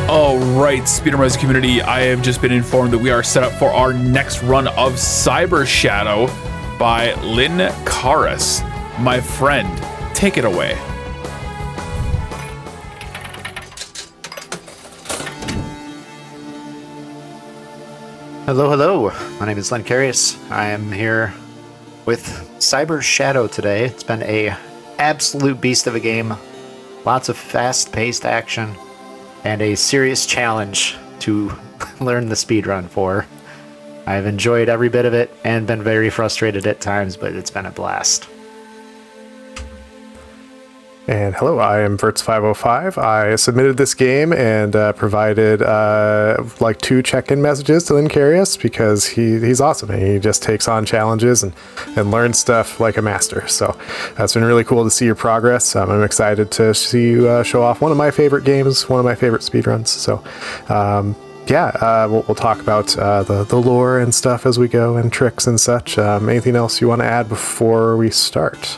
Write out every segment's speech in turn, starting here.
All right, Speedromizer community, I have just been informed that we are set up for our next run of Cyber Shadow by LynnCarius. My friend, take it away. Hello, hello. My name is LynnCarius. I am here with Cyber Shadow today. It's been a absolute beast of a game. Lots of fast-paced action and a serious challenge to learn the speedrun for. I've enjoyed every bit of it and been very frustrated at times, but it's been a blast. And hello, I am Verts505. I submitted this game and provided like 2 check-in messages to LynnCarius because he's awesome. He just takes on challenges and learns stuff like a master. So it's been really cool to see your progress. I'm excited to see you show off one of my favorite games, one of my favorite speedruns. So we'll talk about the lore and stuff as we go and tricks and such. Anything else you want to add before we start?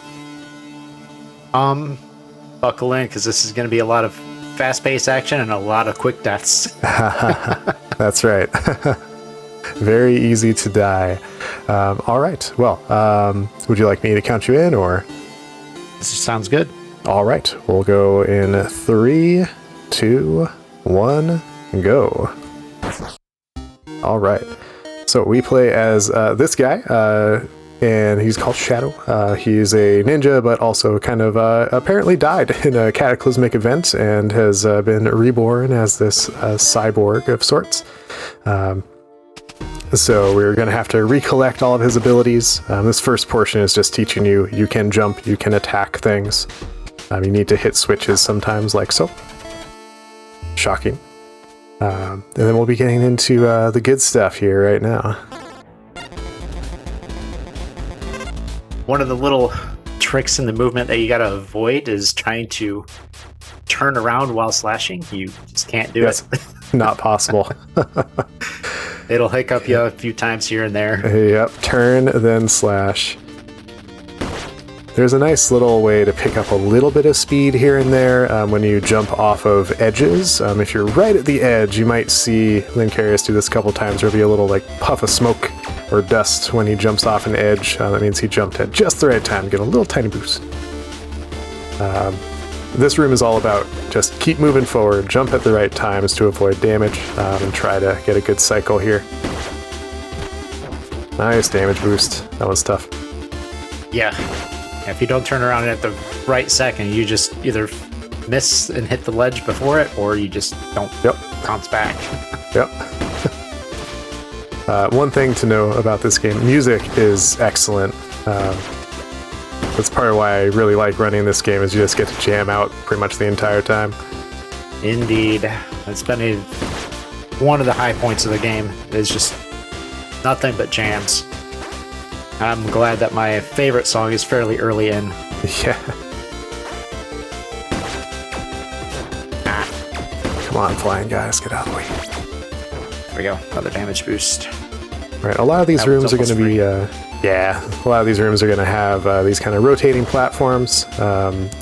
Buckle in, because this is going to be a lot of fast-paced action and a lot of quick deaths. That's right. Very easy to die. All right. Well, would you like me to count you in, or? This sounds good. All right. We'll go in 3, 2, 1, go. All right. So we play as this guy, and he's called Shadow. He's a ninja, but also kind of apparently died in a cataclysmic event and has been reborn as this cyborg of sorts. So we're going to have to recollect all of his abilities. This first portion is just teaching you can jump, you can attack things. You need to hit switches sometimes, like so. Shocking. And then we'll be getting into the good stuff here right now. One of the little tricks in the movement that you gotta avoid is trying to turn around while slashing. You just can't do it. Not possible. It'll hiccup you a few times here and there. Yep, turn, then slash. There's a nice little way to pick up a little bit of speed here and there when you jump off of edges. If you're right at the edge, you might see LynnCarius do this a couple times. There'll be a little like puff of smoke or dust when he jumps off an edge. That means he jumped at just the right time to get a little tiny boost. This room is all about just keep moving forward, jump at the right times to avoid damage, and try to get a good cycle here. Nice damage boost. That was tough. Yeah. If you don't turn around at the right second, you just either miss and hit the ledge before it, or you just don't bounce back. Yep. One thing to know about this game, music is excellent. That's part of why I really like running this game, is you just get to jam out pretty much the entire time. Indeed. It's been one of the high points of the game. It's just nothing but jams. I'm glad that my favorite song is fairly early in. Yeah. Come on, flying guys, get out of the way. There we go, another damage boost. All right, a lot of these rooms are going to be, a lot of these rooms are going to have these kind of rotating platforms.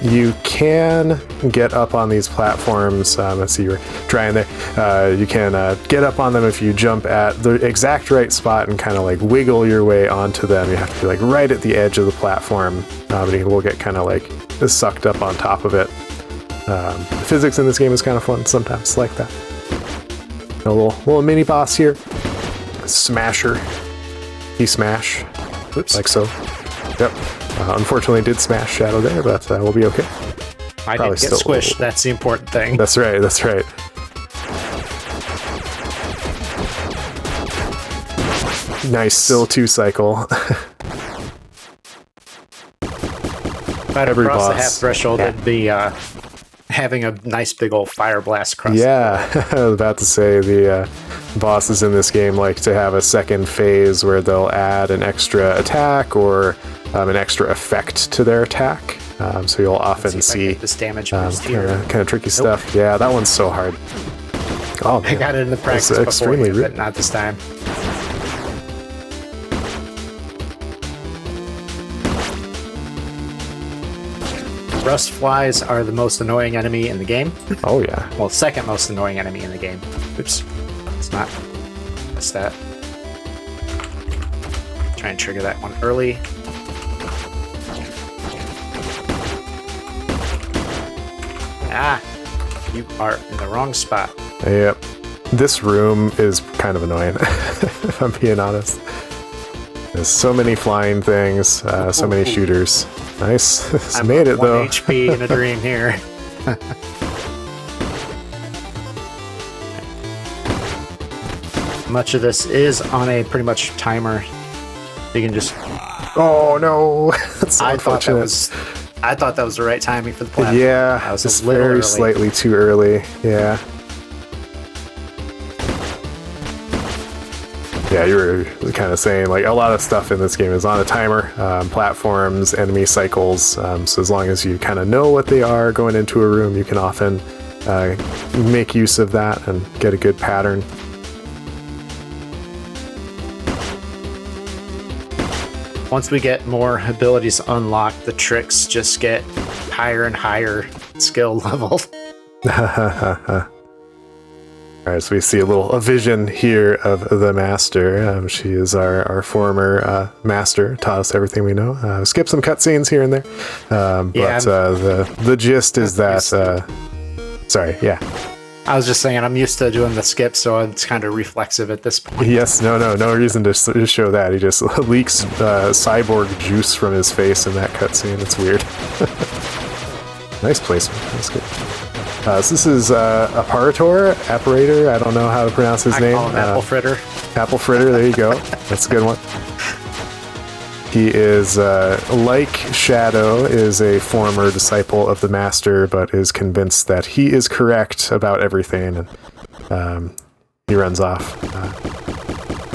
You can get up on these platforms. Let's see, you were trying there. You can get up on them if you jump at the exact right spot and kind of like wiggle your way onto them. You have to be like right at the edge of the platform, but you will get kind of like sucked up on top of it. The physics in this game is kind of fun sometimes, like that. A little mini boss here. Smasher. He smash. Oops. Like so. Yep. Unfortunately did smash Shadow there, but we'll be okay. I didn't get squished. That's the important thing. That's right. That's right. Nice. Still 2 cycle. If I'd crossed the half threshold, it'd be having a nice big old fire blast across. Yeah, I was about to say the bosses in this game like to have a second phase where they'll add an extra attack or an extra effect to their attack. So you'll often see this damage boost here. Kind of tricky stuff. Yeah, that one's so hard. Oh, man. I got it in the practice before, but not this time. Rust flies are the most annoying enemy in the game. Oh yeah. Well, second most annoying enemy in the game. Oops. It's not. Missed that. Try and trigger that one early. Ah! You are in the wrong spot. Yep. This room is kind of annoying, if I'm being honest. There's so many flying things, so many shooters. Nice. I made it, though. 1 HP in a dream here. Much of this is on a pretty much timer. You can just... Oh, no. That's so unfortunate. I thought that was the right timing for the platform. Yeah, I was just very slightly too early. Yeah. Yeah, you were kind of saying, like, a lot of stuff in this game is on a timer. Platforms, enemy cycles. So as long as you kind of know what they are going into a room, you can often make use of that and get a good pattern. Once we get more abilities unlocked, the tricks just get higher and higher skill level. Alright, so we see a vision here of the Master. She is our former Master, taught us everything we know. Skip some cutscenes here and there. The gist is that... sorry, yeah. I was just saying, I'm used to doing the skip, so it's kind of reflexive at this point. Yes, no reason to show that. He just leaks cyborg juice from his face in that cutscene. It's weird. Nice placement. That's good. So this is Apparator. I don't know how to pronounce his name. Call him Apple Fritter. Apple Fritter, there you go. That's a good one. He is, like Shadow, is a former disciple of the Master, but is convinced that he is correct about everything, and he runs off.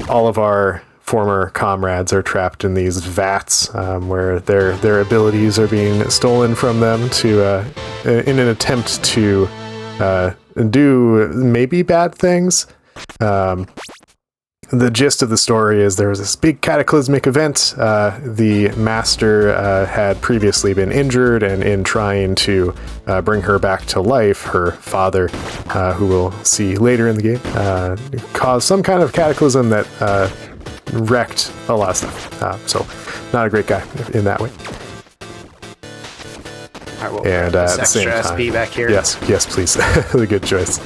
All of our former comrades are trapped in these vats, where their abilities are being stolen from them to, in an attempt to do maybe bad things. The gist of the story is there was this big cataclysmic event. The Master had previously been injured, and in trying to bring her back to life, her father, who we'll see later in the game, caused some kind of cataclysm that wrecked a lot of stuff. So, not a great guy in that way. And at the same time, SP back here. Yes, please. A good choice.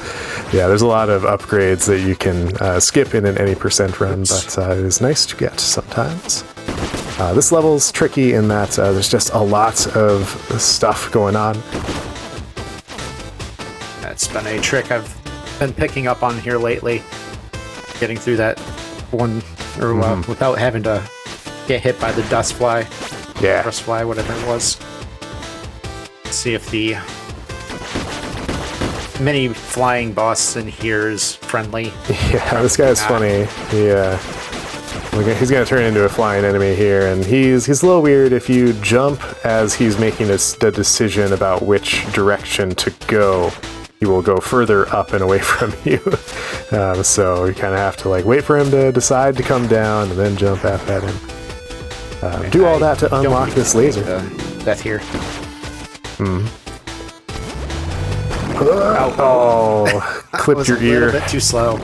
Yeah, there's a lot of upgrades that you can skip in an any percent run, but it is nice to get sometimes. This level's tricky in that there's just a lot of stuff going on. That's been a trick I've been picking up on here lately. Getting through that one, or without having to get hit by the dust fly. Yeah. Dust fly, whatever it was. See if the mini flying boss in here is friendly. Yeah, this guy's funny. He's gonna turn into a flying enemy here, and he's a little weird. If you jump as he's making the decision about which direction to go, he will go further up and away from you. So you kind of have to wait for him to decide to come down and then jump at him. Do all that to unlock this laser. Death here. Clipped your ear. A little bit too slow.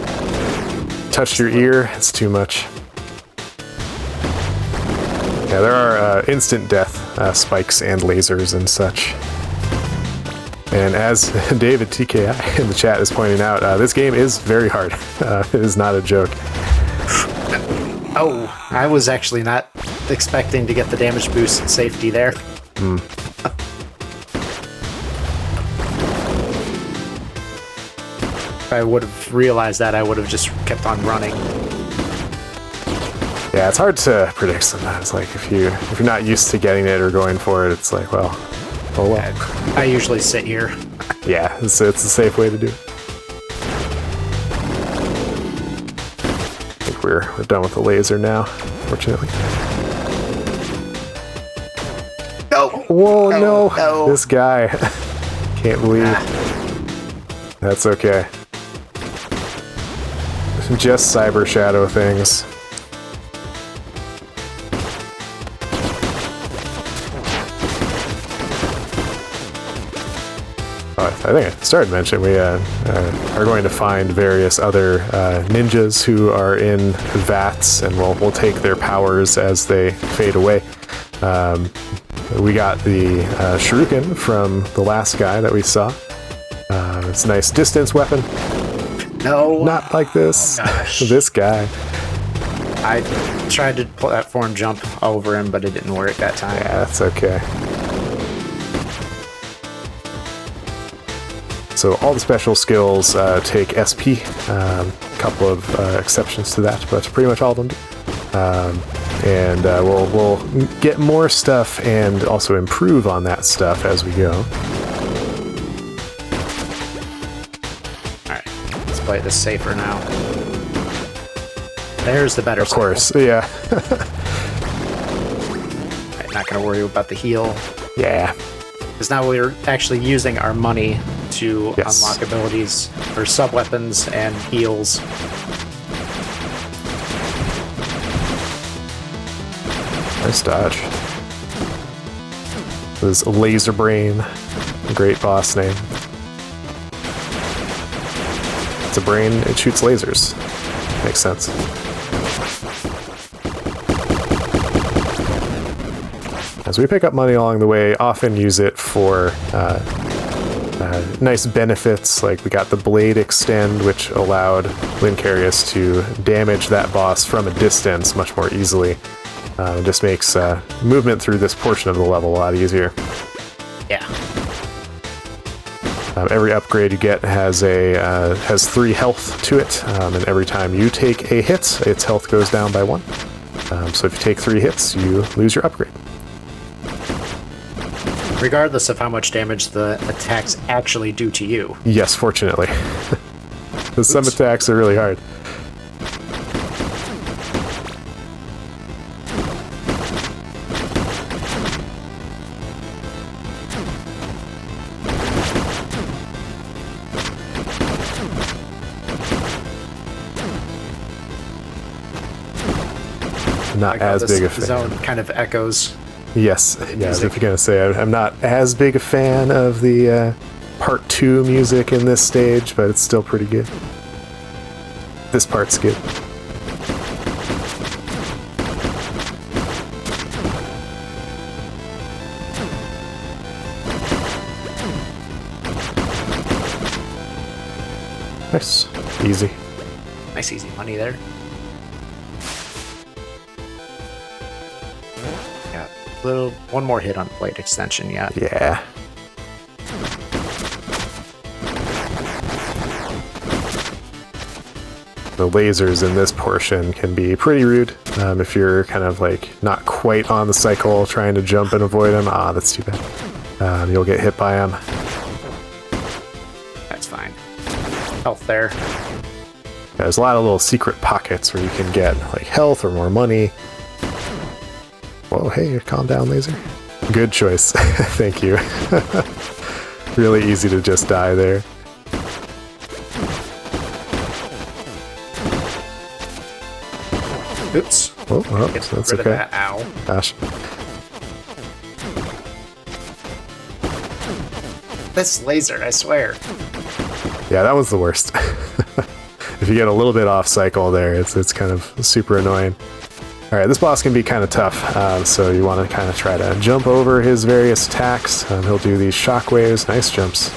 Touched your ear. It's too much. Yeah, there are instant death spikes and lasers and such. And as David TKI in the chat is pointing out, this game is very hard. It is not a joke. Oh, I was actually not expecting to get the damage boost and safety there. If I would have realized that, I would have just kept on running. Yeah, it's hard to predict sometimes. If you're not used to getting it or going for it, it's well. I usually sit here. Yeah, it's a safe way to do it. I think we're done with the laser now, fortunately. No! Whoa, no! This guy. Can't believe. That's okay. Just cyber shadow things. I think I started mentioning we are going to find various other ninjas who are in vats, and we'll take their powers as they fade away. We got the shuriken from the last guy that we saw. It's a nice distance weapon. No. Not like this. Gosh. This guy. I tried to platform jump over him, but it didn't work that time. Yeah, that's okay. So all the special skills take SP. A couple of exceptions to that, but pretty much all of them do. And we'll get more stuff and also improve on that stuff as we go. Alright, let's play this safer now. There's the better Of course, cycle. yeah. Right, not gonna worry about the heal. Yeah. Because now we're actually using our money to Yes. unlock abilities for sub-weapons and heals. Nice dodge. This is Laser Brain, great boss name. It's a brain, it shoots lasers. Makes sense. As we pick up money along the way, often use it for nice benefits, like we got the Blade Extend, which allowed LynnCarius to damage that boss from a distance much more easily. It just makes movement through this portion of the level a lot easier. Yeah. Every upgrade you get has 3 health to it, and every time you take a hit, its health goes down by 1. So if you take 3 hits, you lose your upgrade. Regardless of how much damage the attacks actually do to you. Yes, fortunately. Because some attacks are really hard. Not Like how as this big a fan. zone kind of echoes. Yes, yeah, I was music. going to say, I'm not as big a fan of the part 2 music in this stage, but it's still pretty good. This part's good. Nice. Easy. Nice easy money there. Yeah, one more hit on Blade Extension, yeah. Yeah. The lasers in this portion can be pretty rude if you're kind of like not quite on the cycle trying to jump and avoid them. Ah, that's too bad. You'll get hit by them. That's fine. Health there. There's a lot of little secret pockets where you can get like health or more money. Whoa, hey, calm down, laser. Good choice. Thank you. Really easy to just die there. Oops. Oh, well, Get that's rid okay. of that. Ow. Gosh. This laser, I swear. Yeah, that was the worst. If you get a little bit off cycle there, it's kind of super annoying. All right, this boss can be kind of tough, so you want to kind of try to jump over his various attacks. He'll do these shockwaves, nice jumps.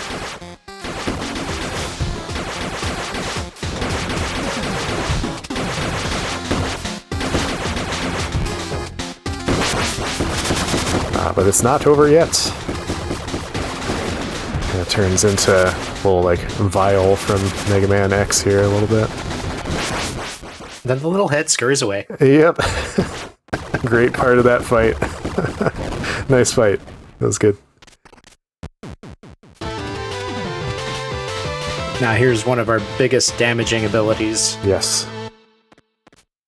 But it's not over yet. And it turns into a little like vial from Mega Man X here a little bit. Then the little head scurries away. Yep. Great part of that fight. Nice fight. That was good. Now here's one of our biggest damaging abilities. Yes.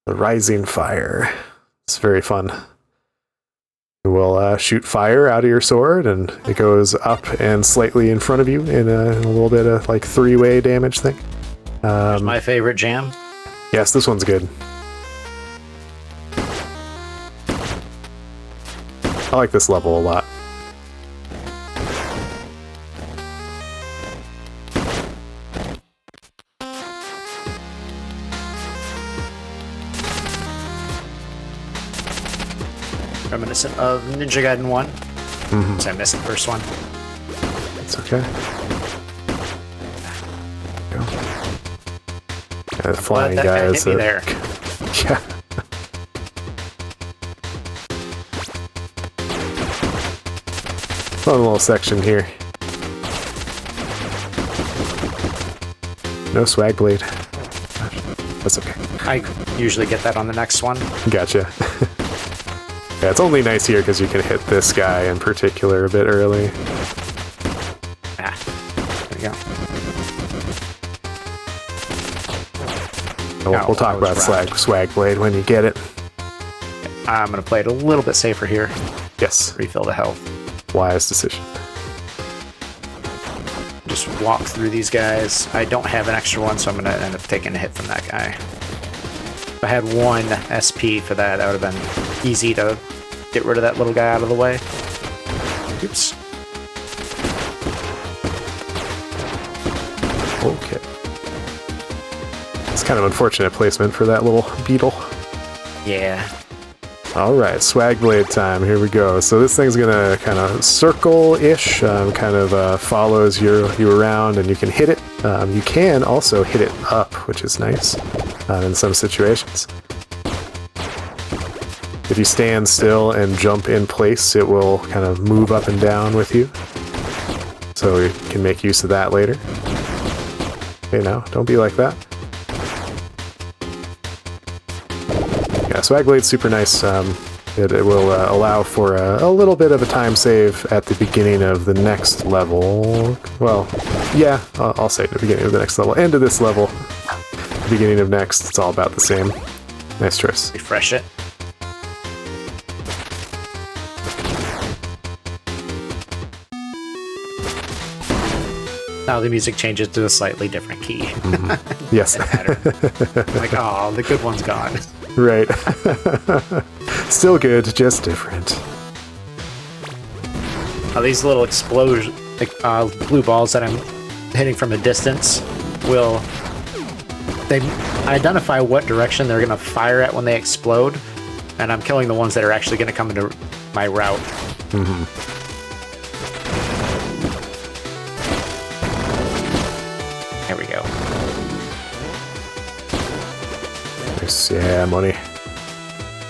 The Rising Fire. It's very fun. You will shoot fire out of your sword, and it goes up and slightly in front of you in a little bit of like 3-way damage thing. Here's my favorite jam. Yes, this one's good. I like this level a lot. Reminiscent of Ninja Gaiden 1. So I missed the first one. It's okay. Go. Yeah, the flying that guy guys. hit me there. Yeah. Fun little section here. No swag blade. That's okay. I usually get that on the next one. Gotcha. Yeah, it's only nice here because you can hit this guy in particular a bit early. Ah, there we go. We'll talk about swag blade when you get it. I'm going to play it a little bit safer here. Yes. Refill the health. Wise decision. Just walk through these guys. I don't have an extra one, so I'm going to end up taking a hit from that guy. If I had 1 SP for that, that would have been easy to get rid of that little guy out of the way. Oops. Okay. It's kind of unfortunate placement for that little beetle. Yeah. Alright, swag blade time. Here we go. So this thing's gonna kind of circle-ish, kind of follows you around, and you can hit it. You can also hit it up, which is nice in some situations. If you stand still and jump in place, it will kind of move up and down with you. So you can make use of that later. Okay, now, don't be like that. Yeah, swag blade's super nice. It will allow for a little bit of a time save at the beginning of the next level. Well, yeah, I'll say at the beginning of the next level. End of this level, beginning of next, it's all about the same. Nice choice. Refresh it. Now the music changes to a slightly different key. Mm-hmm. Yes. Like, oh, the good one's gone. Right. Still good, just different. Oh, these little explosion, blue balls that I'm hitting from a distance will... They identify what direction they're going to fire at when they explode, and I'm killing the ones that are actually going to come into my route. Mm-hmm. There we go. Nice, yeah, money.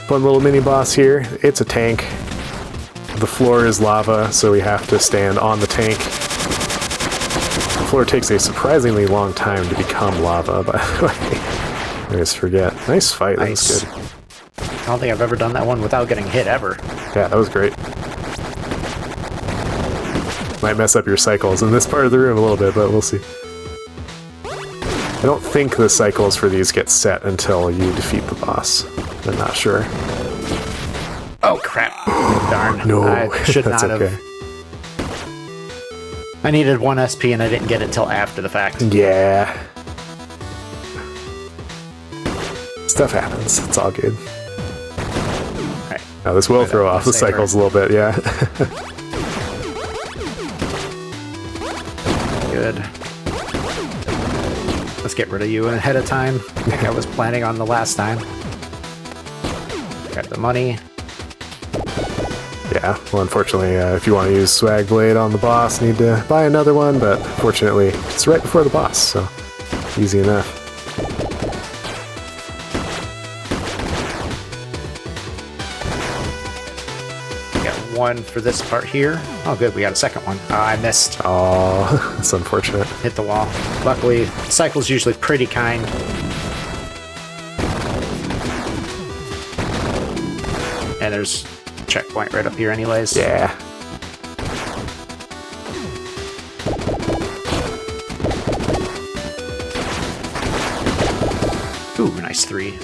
Fun little mini boss here. It's a tank. The floor is lava, so we have to stand on the tank. The floor takes a surprisingly long time to become lava, by the way. I always forget. Nice fight, Nice. That was good. I don't think I've ever done that one without getting hit, ever. Yeah, that was great. Might mess up your cycles in this part of the room a little bit, but we'll see. I don't think the cycles for these get set until you defeat the boss. I'm not sure. Oh, crap. Darn. No, I should that's not okay. have. I needed 1 SP and I didn't get it till after the fact. Yeah. Stuff happens. It's all good. Right. Now this will throw off the cycles a little bit, yeah. Good. Let's get rid of you ahead of time, like I was planning on the last time. Grab the money. Yeah, well, unfortunately, if you want to use Swag Blade on the boss, need to buy another one, but fortunately, it's right before the boss, so easy enough. We got 1 for this part here. Oh, good, we got a second one. I missed. Oh, that's unfortunate. Hit the wall. Luckily, the cycle's usually pretty kind. And there's a checkpoint right up here anyways. Yeah. Ooh, nice 3.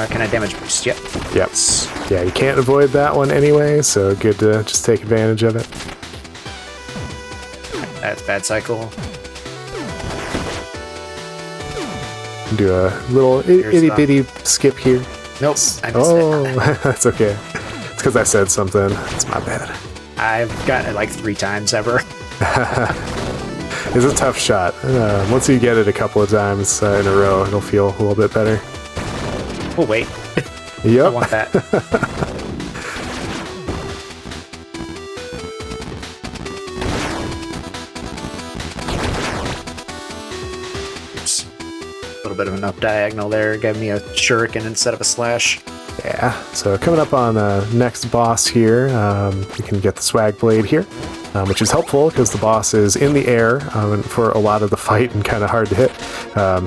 Can I damage boost? Yep. Yep. Yeah, you can't avoid that one anyway, so good to just take advantage of it. That's bad cycle. Do a little itty bitty skip here. Nope, I missed it. That's okay. It's because I said something. It's my bad. I've gotten it like 3 times ever. It's a tough shot. Once you get it a couple of times in a row, it'll feel a little bit better. Oh, wait. Yep. I want that. Oops. A little bit of an up diagonal there. Gave me a shuriken instead of a slash. Yeah, so coming up on the next boss here, you can get the swag blade here, which is helpful because the boss is in the air for a lot of the fight and kind of hard to hit.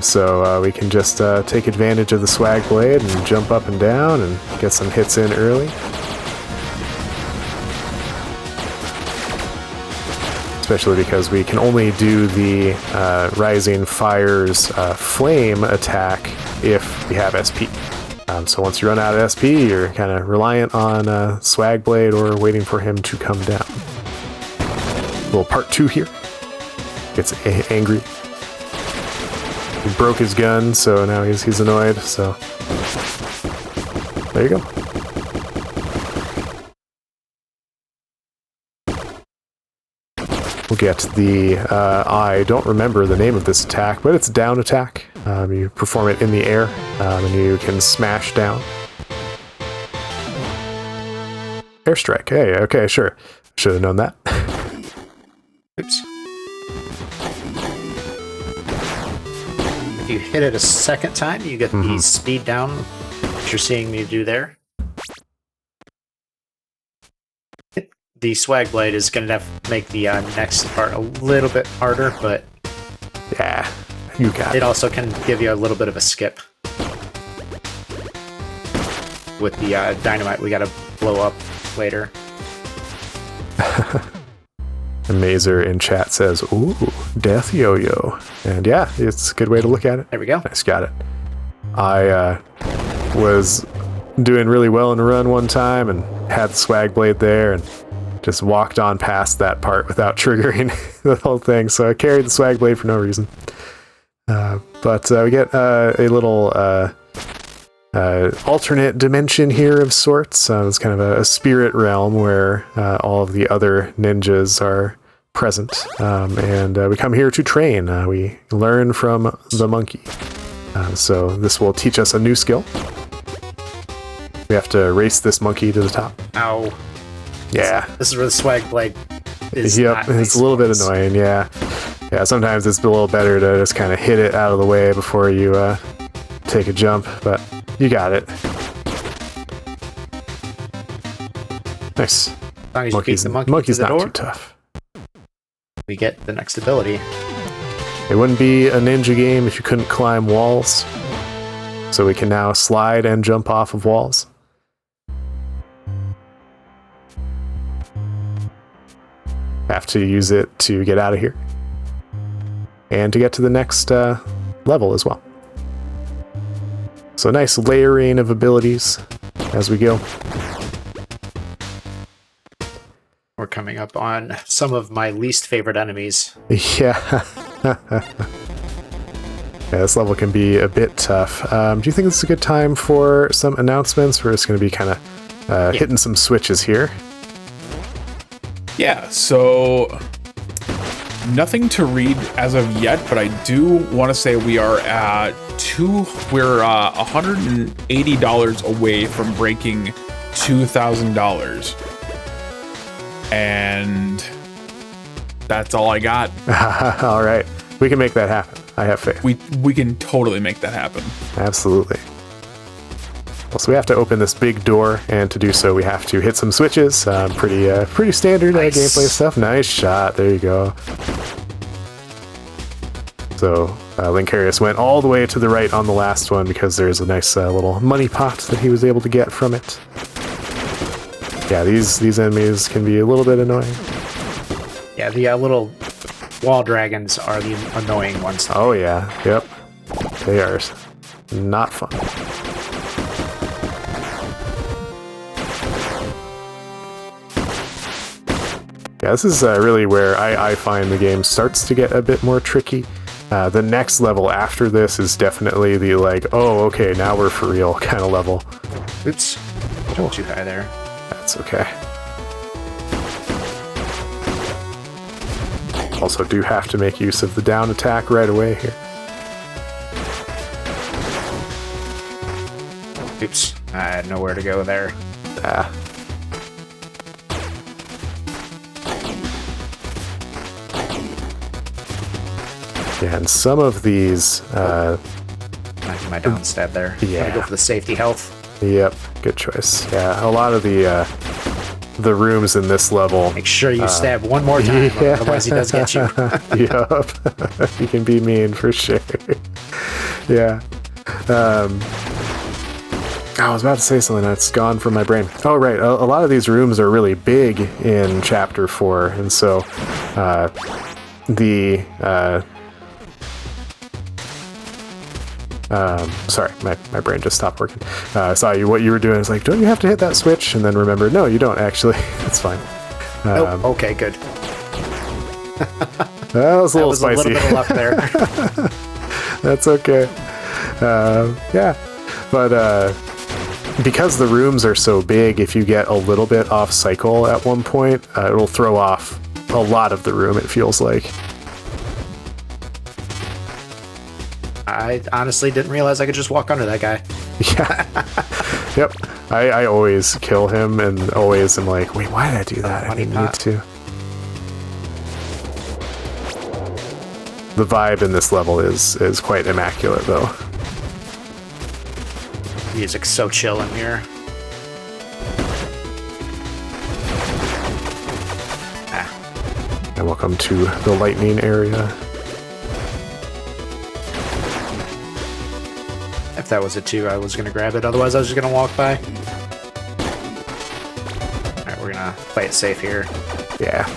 So we can just take advantage of the swag blade and jump up and down and get some hits in early. Especially because we can only do the Rising Fire's flame attack if we have SP. So once you run out of SP, you're kind of reliant on Swag Blade or waiting for him to come down. Little part 2 here. Gets angry. He broke his gun, so now he's annoyed, so... There you go. We'll get the... I don't remember the name of this attack, but it's down attack. You perform it in the air, and you can smash down. Airstrike. Hey, okay, sure. Should have known that. Oops. If you hit it a second time, you get the speed down, which you're seeing me do there. The swag blade is going to make the next part a little bit harder, but... Yeah. You got it. It also can give you a little bit of a skip. With the dynamite we gotta blow up later. Mazer in chat says, ooh, death yo-yo. And yeah, it's a good way to look at it. There we go. Nice, got it. I was doing really well in a run one time and had the swag blade there and just walked on past that part without triggering the whole thing. So I carried the swag blade for no reason. But we get a little alternate dimension here of sorts. It's kind of a spirit realm where all of the other ninjas are present. And we come here to train. We learn from the monkey. So this will teach us a new skill. We have to race this monkey to the top. Ow. Yeah. This is where the swag blade is. Yep, it's a little bit annoying, yeah. Yeah, sometimes it's a little better to just kind of hit it out of the way before you take a jump, but you got it. Nice. As long as you keep the monkey's not door, too tough. We get the next ability. It wouldn't be a ninja game if you couldn't climb walls. So we can now slide and jump off of walls. Have to use it to get out of here. And to get to the next level as well. So nice layering of abilities as we go. We're coming up on some of my least favorite enemies. Yeah. Yeah, this level can be a bit tough. Do you think this is a good time for some announcements? We're just going to be kind of hitting some switches here. Yeah, so nothing to read as of yet, but I do want to say we are at we're $180 away from breaking $2,000. And that's all I got. All right. We can make that happen. I have faith. We can totally make that happen. Absolutely. Well, so we have to open this big door, and to do so we have to hit some switches. Pretty standard gameplay stuff. Nice shot. There you go. So LynnCarius went all the way to the right on the last one because there's a nice little money pot that he was able to get from it. Yeah, these enemies can be a little bit annoying. Yeah, the little wall dragons are the annoying ones. Oh yeah, yep. They are not fun. Yeah, this is really where I find the game starts to get a bit more tricky. The next level after this is definitely the oh, okay, now we're for real kind of level. Oops. Don't too high there. That's okay. Also do have to make use of the down attack right away here. Oops, I had nowhere to go there. Ah. Yeah, and some of these... Not do my down stab there. Yeah. Gotta go for the safety health. Yep, good choice. Yeah, a lot of the rooms in this level... Make sure you stab one more time, yeah. otherwise he does get you. Yup. He can be mean for sure. Yeah. I was about to say something that's gone from my brain. Oh, right. A lot of these rooms are really big in Chapter 4, and so sorry, my brain just stopped working. I saw what you were doing. It's like, don't you have to hit that switch? And then remember, no, you don't actually. It's fine. Nope. Okay, good. That was a little spicy. A little bit of luck there. That's okay. Yeah, but because the rooms are so big, if you get a little bit off cycle at one point, it'll throw off a lot of the room, it feels like. I honestly didn't realize I could just walk under that guy. Yeah. Yep. I always kill him and always am like, wait, why did I do that? I didn't need to. The vibe in this level is quite immaculate, though. Music's so chill in here. And welcome to the lightning area. If that was a 2, I was going to grab it. Otherwise, I was just going to walk by. Alright, we're going to play it safe here. Yeah.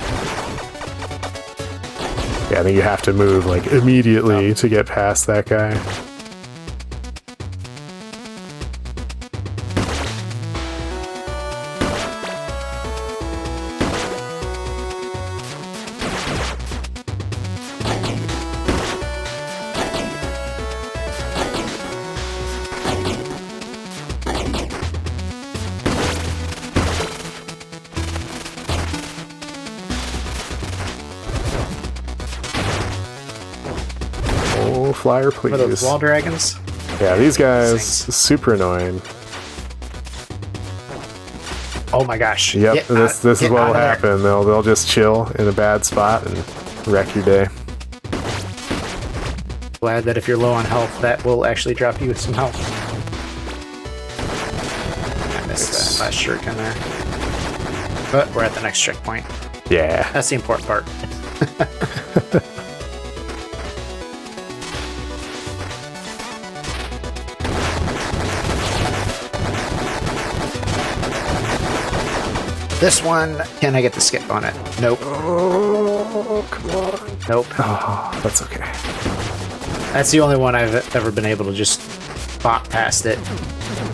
Yeah, I think you have to move, like, immediately to get past that guy. Flyer, please. What are those wall dragons? Yeah, these guys, super annoying. Oh my gosh. Yep, this is what will happen. They'll just chill in a bad spot and wreck your day. Glad that if you're low on health, that will actually drop you some health. I missed that last shuriken there. But we're at the next checkpoint. Yeah. That's the important part. This one, can I get the skip on it? Nope. Oh, come on. Nope. Oh, that's okay. That's the only one I've ever been able to just bop past it.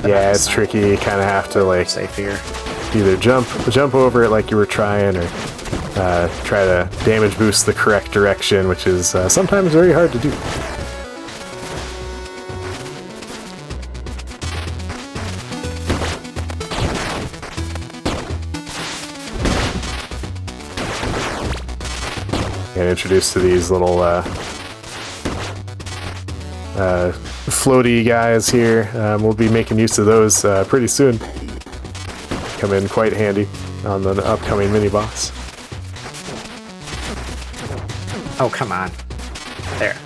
Yeah, it's tricky. You kind of have to, like, safe here. Either jump over it like you were trying, or try to damage boost the correct direction, which is sometimes very hard to do. And introduced to these little floaty guys here. We'll be making use of those pretty soon. Come in quite handy on the upcoming mini boss. Oh, come on. There.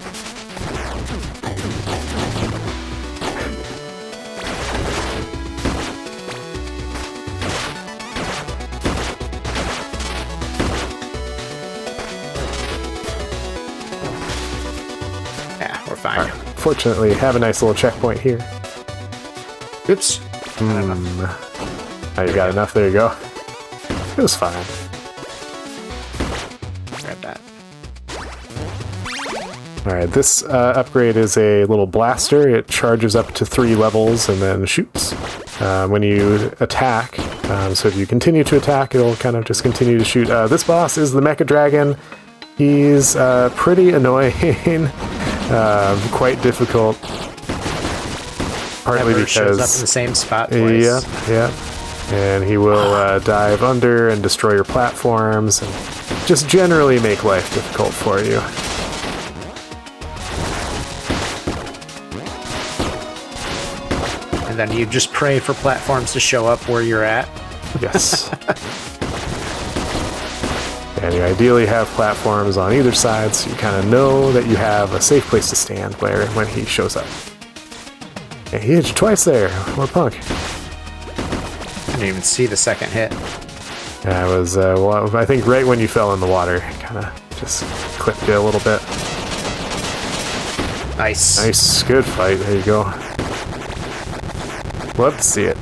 Fine. Fortunately, have a nice little checkpoint here. Oops. Oh, you got enough? There you go. It was fine. Grab that. Alright, this upgrade is a little blaster. It charges up to 3 levels and then shoots when you attack. So if you continue to attack, it'll kind of just continue to shoot. This boss is the Mecha Dragon. He's pretty annoying. Quite difficult. Partly Never because shows up in the same spot twice. Yeah. and he will dive under and destroy your platforms and just generally make life difficult for you. And then you just pray for platforms to show up where you're at. Yes. And you ideally have platforms on either side, so you kind of know that you have a safe place to stand when he shows up. And he hit you twice there. What a punk. I didn't even see the second hit. Yeah, it was, I think right when you fell in the water, kind of just clipped you a little bit. Nice. Nice, good fight. There you go. Love to see it.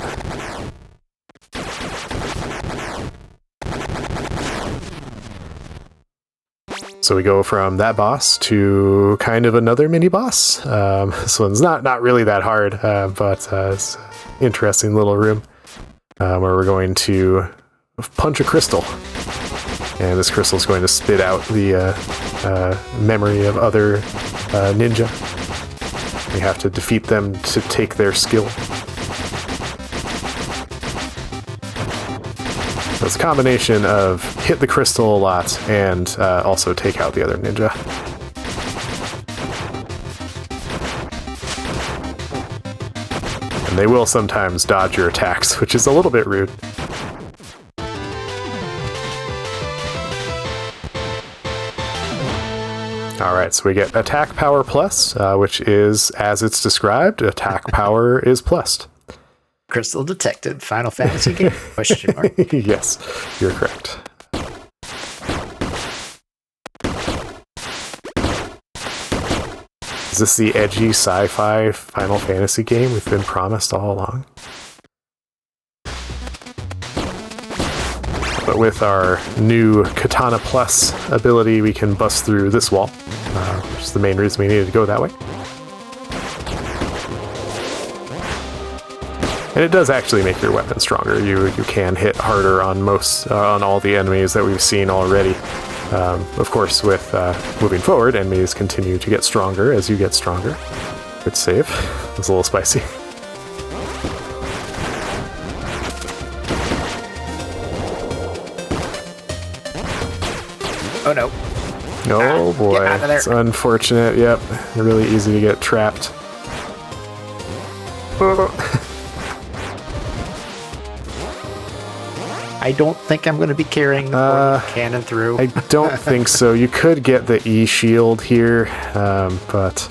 So we go from that boss to kind of another mini boss. This one's not really that hard, but it's an interesting little room where we're going to punch a crystal. And this crystal is going to spit out the memory of other ninja. We have to defeat them to take their skill. So it's a combination of hit the crystal a lot and also take out the other ninja. And they will sometimes dodge your attacks, which is a little bit rude. Alright, so we get attack power plus, which is, as it's described, attack power is plus. Crystal detected. Final Fantasy game? Question mark. Yes, you're correct. Is this the edgy sci-fi Final Fantasy game we've been promised all along? But with our new Katana Plus ability, we can bust through this wall, which is the main reason we needed to go that way. And it does actually make your weapon stronger. You can hit harder on on all the enemies that we've seen already. Of course, with moving forward, enemies continue to get stronger as you get stronger. Good save. It was a little spicy. Oh no. Oh boy, get out of there. it's unfortunate. Yep, really easy to get trapped. I don't think I'm going to be carrying the cannon through. I don't think so. You could get the E shield here, but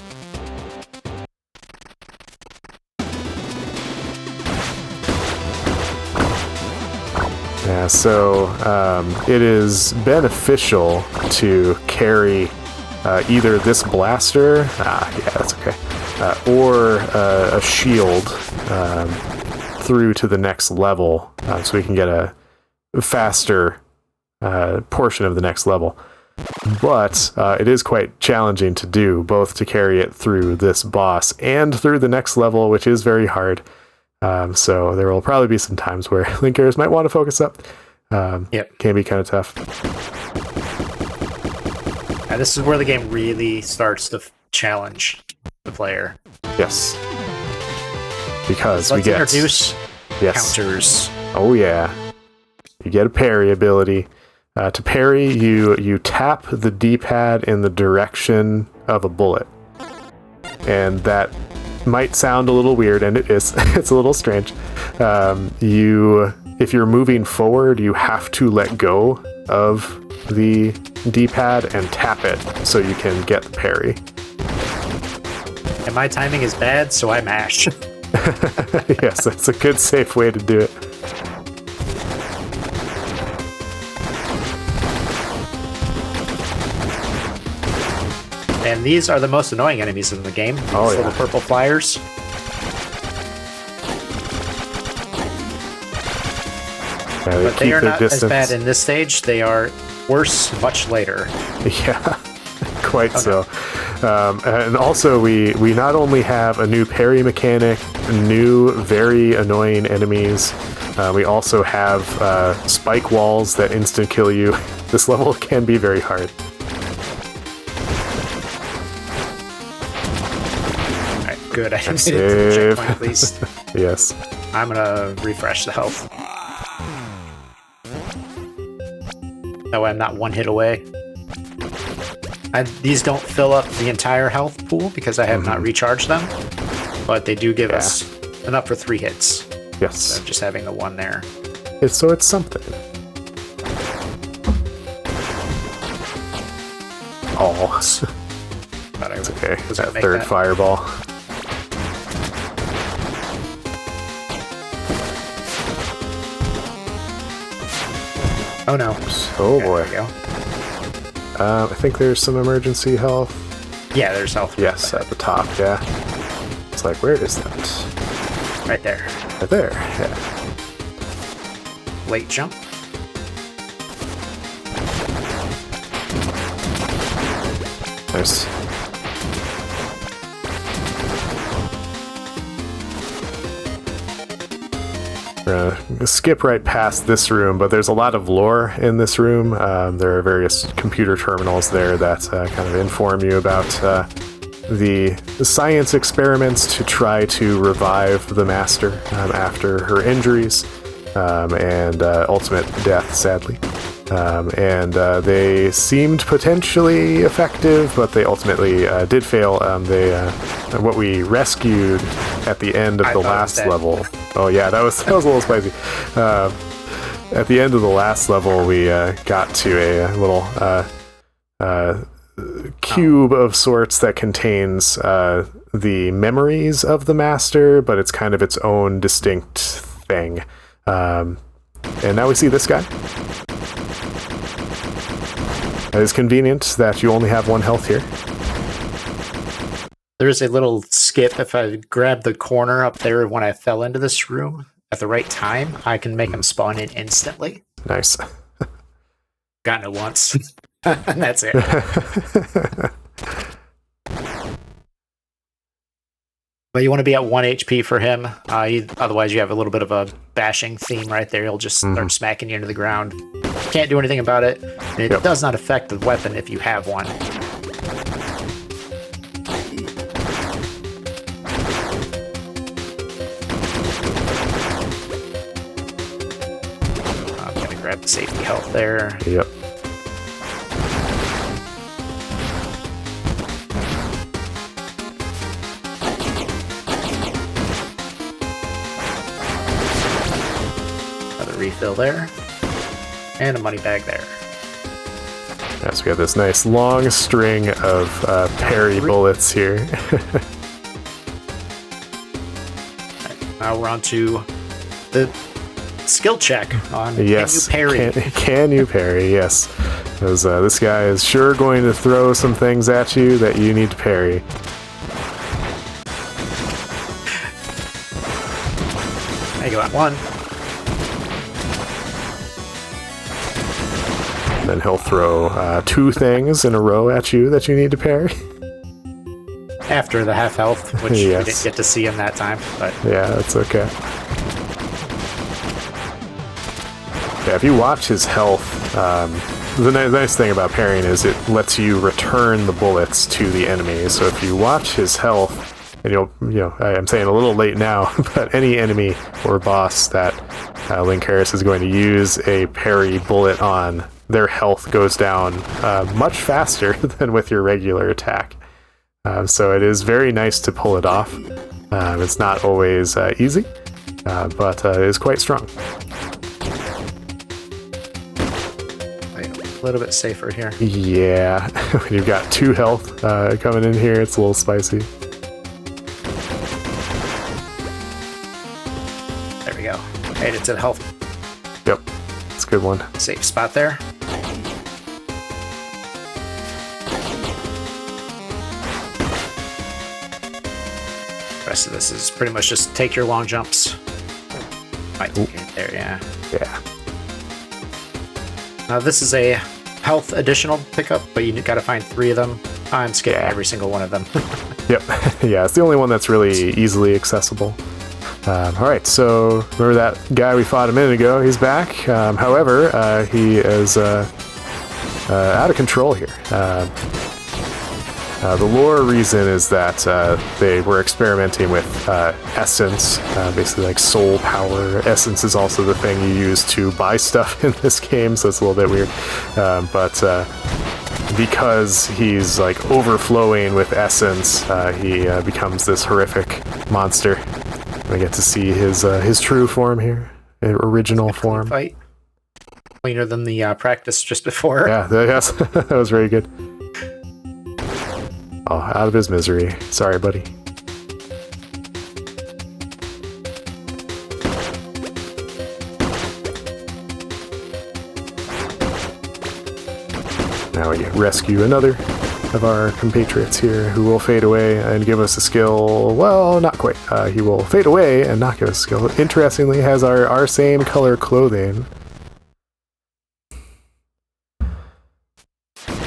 yeah. So it is beneficial to carry either this blaster. Yeah, that's okay, or a shield through to the next level, so we can get a faster portion of the next level. But it is quite challenging to do, both to carry it through this boss and through the next level, which is very hard. So there will probably be some times where LynnCarius might want to focus up. Yep. Can be kind of tough. Now, this is where the game really starts to challenge the player. Yes. Because Let's we get introduce counters. Oh yeah. You get a parry ability. To parry, you tap the D-pad in the direction of a bullet. And that might sound a little weird, and it is. It's a little strange. If you're moving forward, you have to let go of the D-pad and tap it so you can get the parry. And my timing is bad, so I mash. Yes, that's a good, safe way to do it. And these are the most annoying enemies in the game. These little purple flyers. Yeah, But they are not as bad in this stage. They are worse much later. Yeah, quite so. And also, we not only have a new parry mechanic, new very annoying enemies, we also have spike walls that instant kill you. This level can be very hard. Good, I made it to the checkpoint at least. Yes. I'm gonna refresh the health. That way I'm not one hit away. These don't fill up the entire health pool because I have not recharged them, but they do give us enough for 3 hits. Yes. So just having the 1 there. So it's something. Oh. It's okay. That third fireball. Oh no. Oh okay, boy. There we go. I think there's some emergency health. Yeah, there's health. Yes, at the top, yeah. It's like, where is that? Right there. Right there, yeah. Late jump. Nice. We're gonna skip right past this room, but there's a lot of lore in this room. There are various computer terminals there that kind of inform you about the science experiments to try to revive the Master after her injuries and ultimate death, sadly. They seemed potentially effective, but they ultimately did fail. What we rescued at the end of the last level. Oh yeah, that was a little spicy. At the end of the last level, we got to a little cube of sorts that contains the memories of the Master, but it's kind of its own distinct thing. And now we see this guy. It is convenient that you only have 1 health here. There's a little skip. If I grab the corner up there when I fell into this room at the right time, I can make them spawn in instantly. Nice. Gotten it once. And that's it. But you want to be at 1 HP for him. Otherwise, you have a little bit of a bashing theme right there. He'll just start smacking you into the ground. Can't do anything about it. And it does not affect the weapon if you have one. I'm going to grab the safety health there. Yep. Refill there, and a money bag there. Yes, we have this nice long string of parry bullets here. Now we're on to the skill check on yes, can you parry? Can you parry? Yes, because this guy is sure going to throw some things at you that you need to parry. There you go, at 1. Then he'll throw 2 things in a row at you that you need to parry. After the half health, which we didn't get to see him that time, but yeah, that's okay. Yeah, if you watch his health, the nice thing about parrying is it lets you return the bullets to the enemy. So if you watch his health, and I'm saying a little late now, but any enemy or boss that LynnCarius is going to use a parry bullet on, their health goes down much faster than with your regular attack. So it is very nice to pull it off. It's not always easy, but it is quite strong. A little bit safer here. Yeah, when you've got 2 health coming in here, it's a little spicy. There we go. Made it to the health. Yep, it's a good one. Safe spot there. The rest of this is pretty much just take your long jumps. Might get it there, yeah. Yeah. Now this is a health additional pickup, but you gotta find 3 of them. I'm skipping every single one of them. Yep. Yeah, it's the only one that's really easily accessible. Alright, so remember that guy we fought a minute ago? He's back. However, he is out of control here. The lore reason is that they were experimenting with essence, basically like soul power. Essence is also the thing you use to buy stuff in this game, so it's a little bit weird. But because he's like overflowing with essence, he becomes this horrific monster. We get to see his true form here, original form. Fight. Cleaner than the practice just before. Yeah, yes, that was very good. Oh, out of his misery. Sorry, buddy. Now we rescue another of our compatriots here who will fade away and give us a skill. Well, not quite. He will fade away and not give us a skill. Interestingly, has our same color clothing.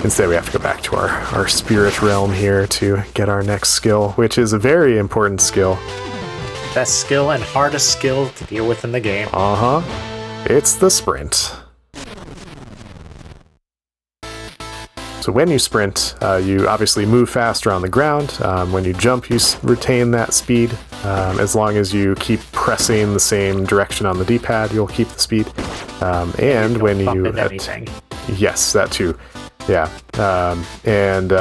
Instead, we have to go back to our spirit realm here to get our next skill, which is a very important skill. Best skill and hardest skill to deal with in the game. Uh-huh. It's the sprint. So when you sprint, you obviously move faster on the ground. When you jump, you retain that speed. As long as you keep pressing the same direction on the D-pad, you'll keep the speed. And when you... Yes, that too. Yeah, and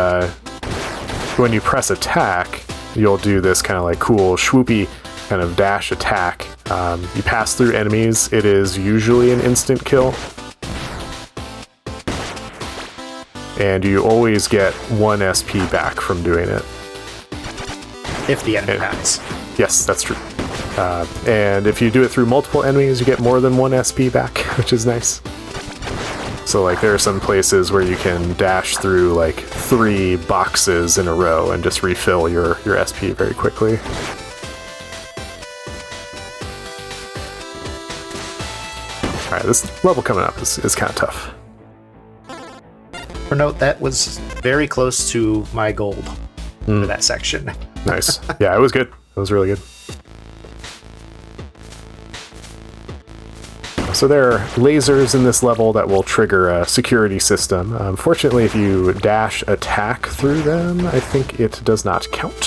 when you press attack, you'll do this kind of like cool swoopy kind of dash attack. You pass through enemies. It is usually an instant kill. And you always get 1 SP back from doing it. If the enemy dies. Yes, that's true. And if you do it through multiple enemies, you get more than 1 SP back, which is nice. So like there are some places where you can dash through like 3 boxes in a row and just refill your SP very quickly. Alright, this level coming up is kind of tough. For note, that was very close to my gold for that section. Nice. Yeah, it was good. It was really good. So there are lasers in this level that will trigger a security system. Fortunately, if you dash attack through them, I think it does not count.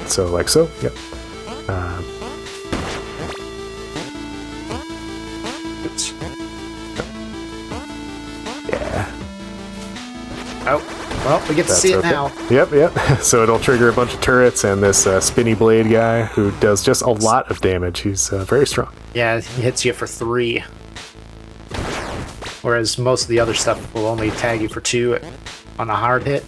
So like so, yep. Oops. Yeah. Oh, well, we get to see it now. Yep. So it'll trigger a bunch of turrets and this spinny blade guy who does just a lot of damage. He's very strong. Yeah, he hits you for 3. Whereas most of the other stuff will only tag you for 2 on a hard hit.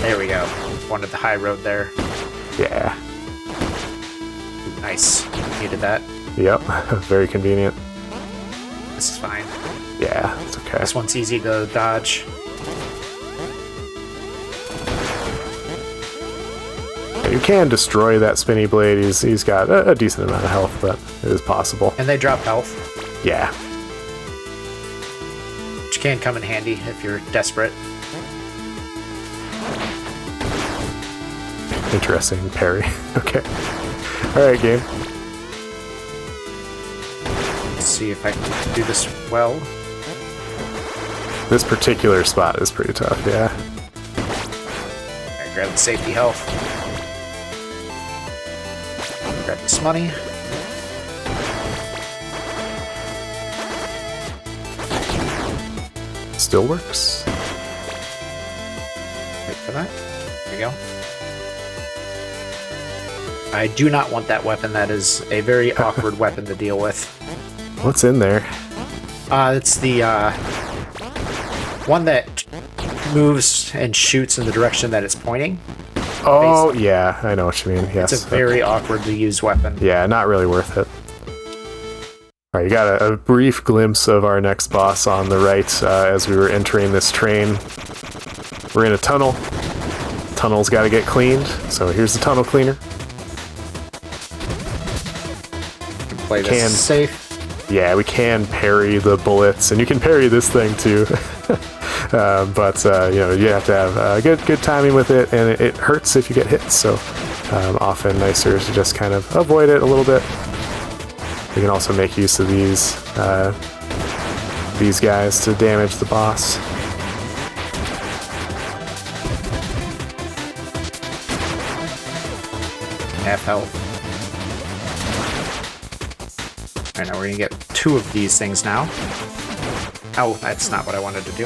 There we go. Wanted the high road there. Yeah. Nice. Needed that. Yep. Very convenient. This is fine. Yeah, it's okay. This one's easy to dodge. You can destroy that spinny blade. He's got a decent amount of health, but it is possible. And they drop health. Yeah. Which can come in handy if you're desperate. Interesting parry. Okay. Alright, game. Let's see if I can do this well. This particular spot is pretty tough, yeah. I grab the safety health. Grab this money. Still works. Wait for that. There we go. I do not want that weapon. That is a very awkward weapon to deal with. What's in there? It's the one that moves and shoots in the direction that it's pointing. Oh, yeah, I know what you mean. Yes. It's a very awkward to use weapon. Yeah, not really worth it. Alright, you got a brief glimpse of our next boss on the right as we were entering this train. We're in a tunnel. Tunnel's got to get cleaned, so here's the tunnel cleaner. Play this safe. Yeah, we can parry the bullets, and you can parry this thing too. But you know, you have to have good timing with it, and it hurts if you get hit. So often nicer to just kind of avoid it a little bit. You can also make use of these these guys to damage the boss. Half health. Alright, now we're gonna get 2 of these things now. Oh, that's not what I wanted to do.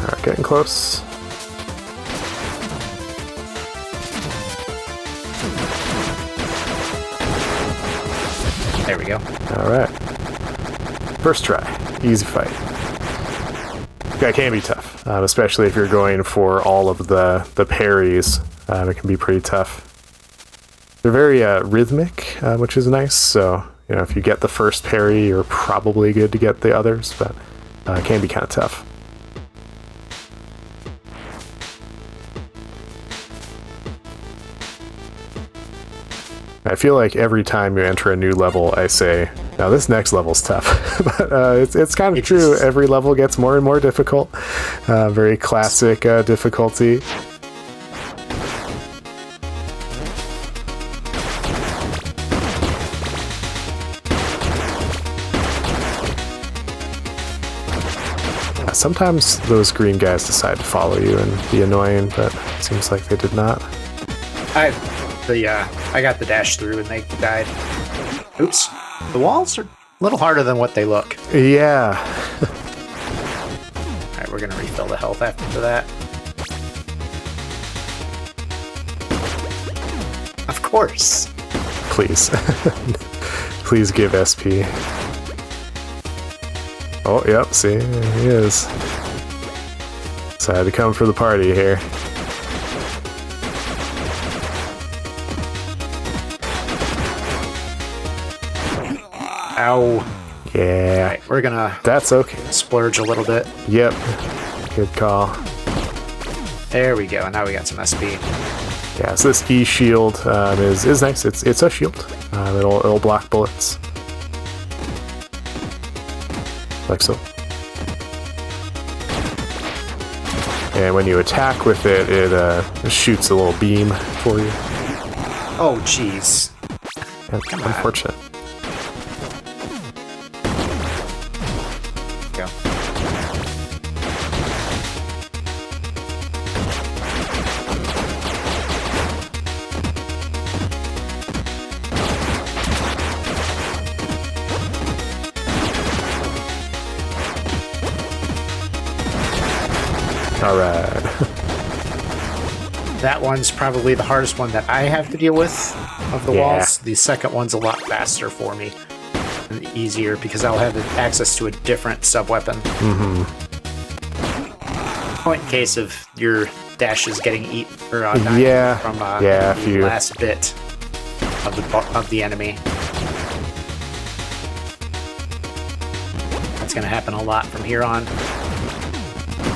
Alright, getting close. There we go. Alright. First try. Easy fight. That can be tough, especially if you're going for all of the parries. It can be pretty tough. They're very rhythmic, which is nice, so you know, if you get the first parry, you're probably good to get the others, but it can be kind of tough. I feel like every time you enter a new level, I say, now this next level's tough. But it's kind of true. Every level gets more and more difficult. Very classic difficulty. Sometimes those green guys decide to follow you and be annoying, but it seems like they did not. I got the dash through and they died. Oops. The walls are a little harder than what they look. Yeah. Alright, we're gonna refill the health after that. Of course. Please. Please give SP. Oh, yep, see, he is. So I had to come for the party here. Ow. Yeah. Alright, we're gonna That's okay. splurge a little bit. Yep. Good call. There we go, now we got some SP. Yeah, so this E shield is nice. It's a shield. It'll block bullets. Like so. And when you attack with it, it shoots a little beam for you. Oh, jeez. That's unfortunate. Go. All right. That one's probably the hardest one that I have to deal with of the walls. The second one's a lot faster for me and easier because I'll have access to a different sub-weapon. Point in case of your dashes getting eaten or dying from the last bit of the enemy. That's going to happen a lot from here on.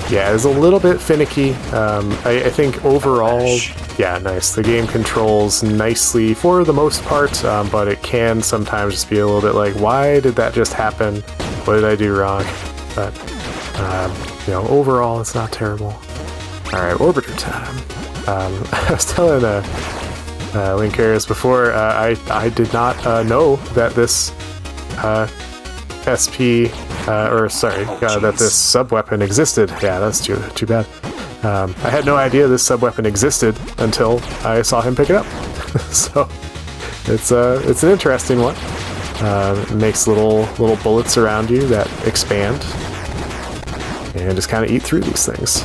Yeah, it's a little bit finicky. I think overall, yeah, nice. The game controls nicely for the most part, but it can sometimes just be a little bit like, why did that just happen? What did I do wrong? But, you know, overall, it's not terrible. All right, Orbiter time. I was telling LynnCarius before, I did not know that this SP... that this sub-weapon existed. Yeah, that's too bad. I had no idea this sub-weapon existed until I saw him pick it up. So it's an interesting one. It makes little bullets around you that expand and just kind of eat through these things.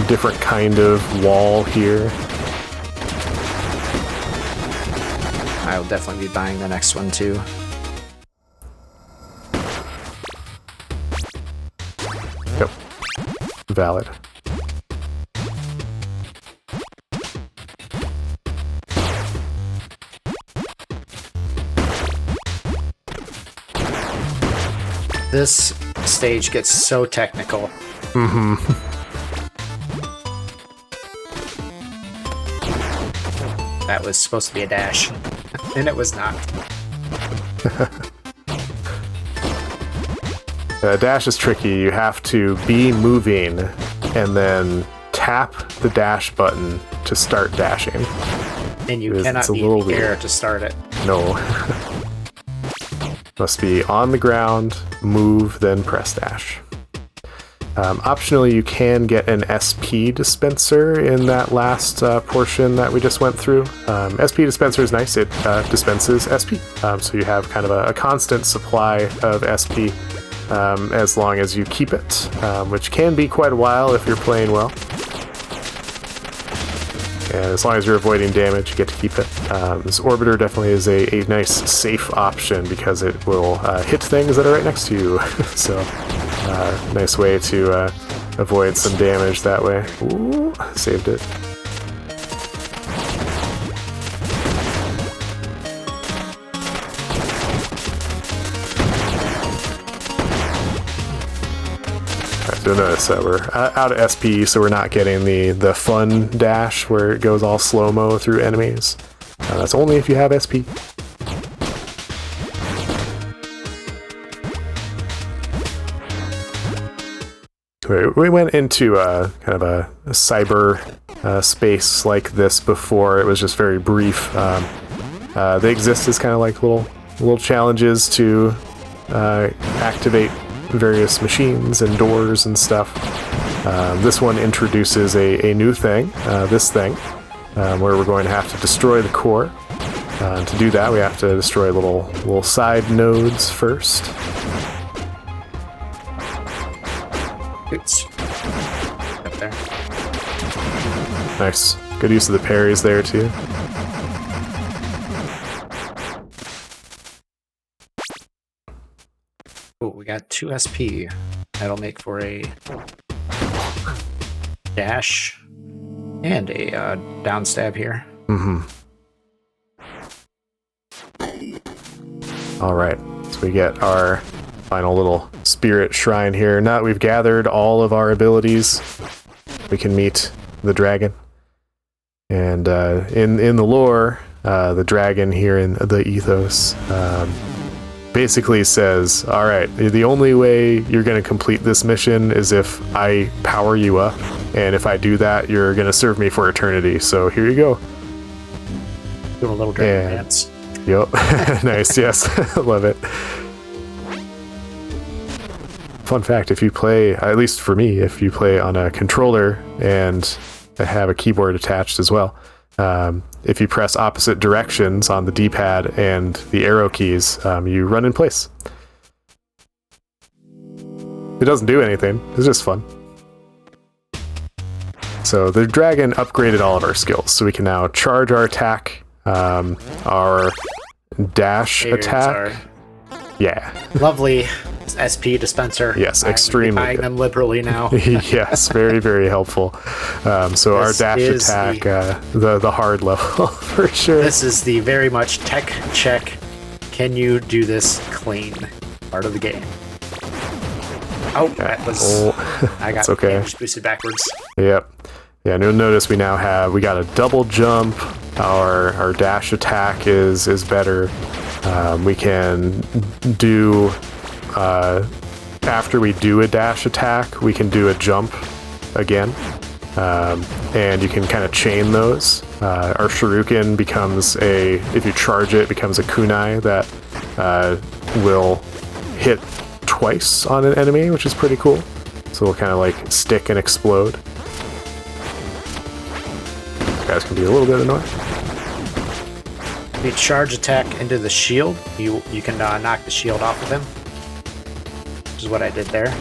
Different kind of wall here. I'll definitely be buying the next one too. Yep. Valid. This stage gets so technical. that was supposed to be a dash, and it was not. Dash is tricky. You have to be moving and then tap the dash button to start dashing. And you cannot be in the air to start it. No. Must be on the ground, move, then press dash. Optionally, you can get an SP dispenser in that last portion that we just went through. SP dispenser is nice. It dispenses SP. So you have kind of a constant supply of SP as long as you keep it, which can be quite a while if you're playing well. And as long as you're avoiding damage, you get to keep it. This Orbiter definitely is a nice, safe option because it will hit things that are right next to you. So, nice way to avoid some damage that way. Ooh, saved it. You'll notice that we're out of SP, so we're not getting the fun dash where it goes all slow-mo through enemies. That's only if you have SP. We went into kind of a cyber space like this before. It was just very brief. They exist as kind of like little challenges to activate various machines and doors and stuff. This one introduces a new thing, this thing, where we're going to have to destroy the core. To do that, we have to destroy little side nodes first. Oops. Up there. Nice. Good use of the parries there, too. Oh, we got 2 SP. That'll make for a dash and a down stab here. Mm-hmm. All right, so we get our final little spirit shrine here. Now that we've gathered all of our abilities, we can meet the dragon. And in the lore, the dragon here in the ethos basically says, all right, the only way you're going to complete this mission is if I power you up, and if I do that, you're going to serve me for eternity. So here you go. Doing a little dragon dance. Yep. Nice. Yes. Love it. Fun fact, if you play, at least for me, if you play on a controller and have a keyboard attached as well, if you press opposite directions on the D-pad and the arrow keys, you run in place. It doesn't do anything. It's just fun. So the dragon upgraded all of our skills, so we can now charge our attack, our dash attack. Yeah. Lovely SP dispenser. Yes, extremely buying good. them liberally now. Yes, very, very helpful. So our dash attack, the hard level for sure. This is the very much tech check. Can you do this clean part of the game? Oh, that was. I got damage boosted backwards. Yep. Yeah, and you'll notice we got a double jump. Our dash attack is better. We can do after we do a dash attack, we can do a jump again, and you can kind of chain those. Our shuriken becomes if you charge it, becomes a kunai that will hit twice on an enemy, which is pretty cool. So it'll kind of like stick and explode. These guys can be a little bit annoying. If you charge attack into the shield, you can knock the shield off of him. Which is what I did there.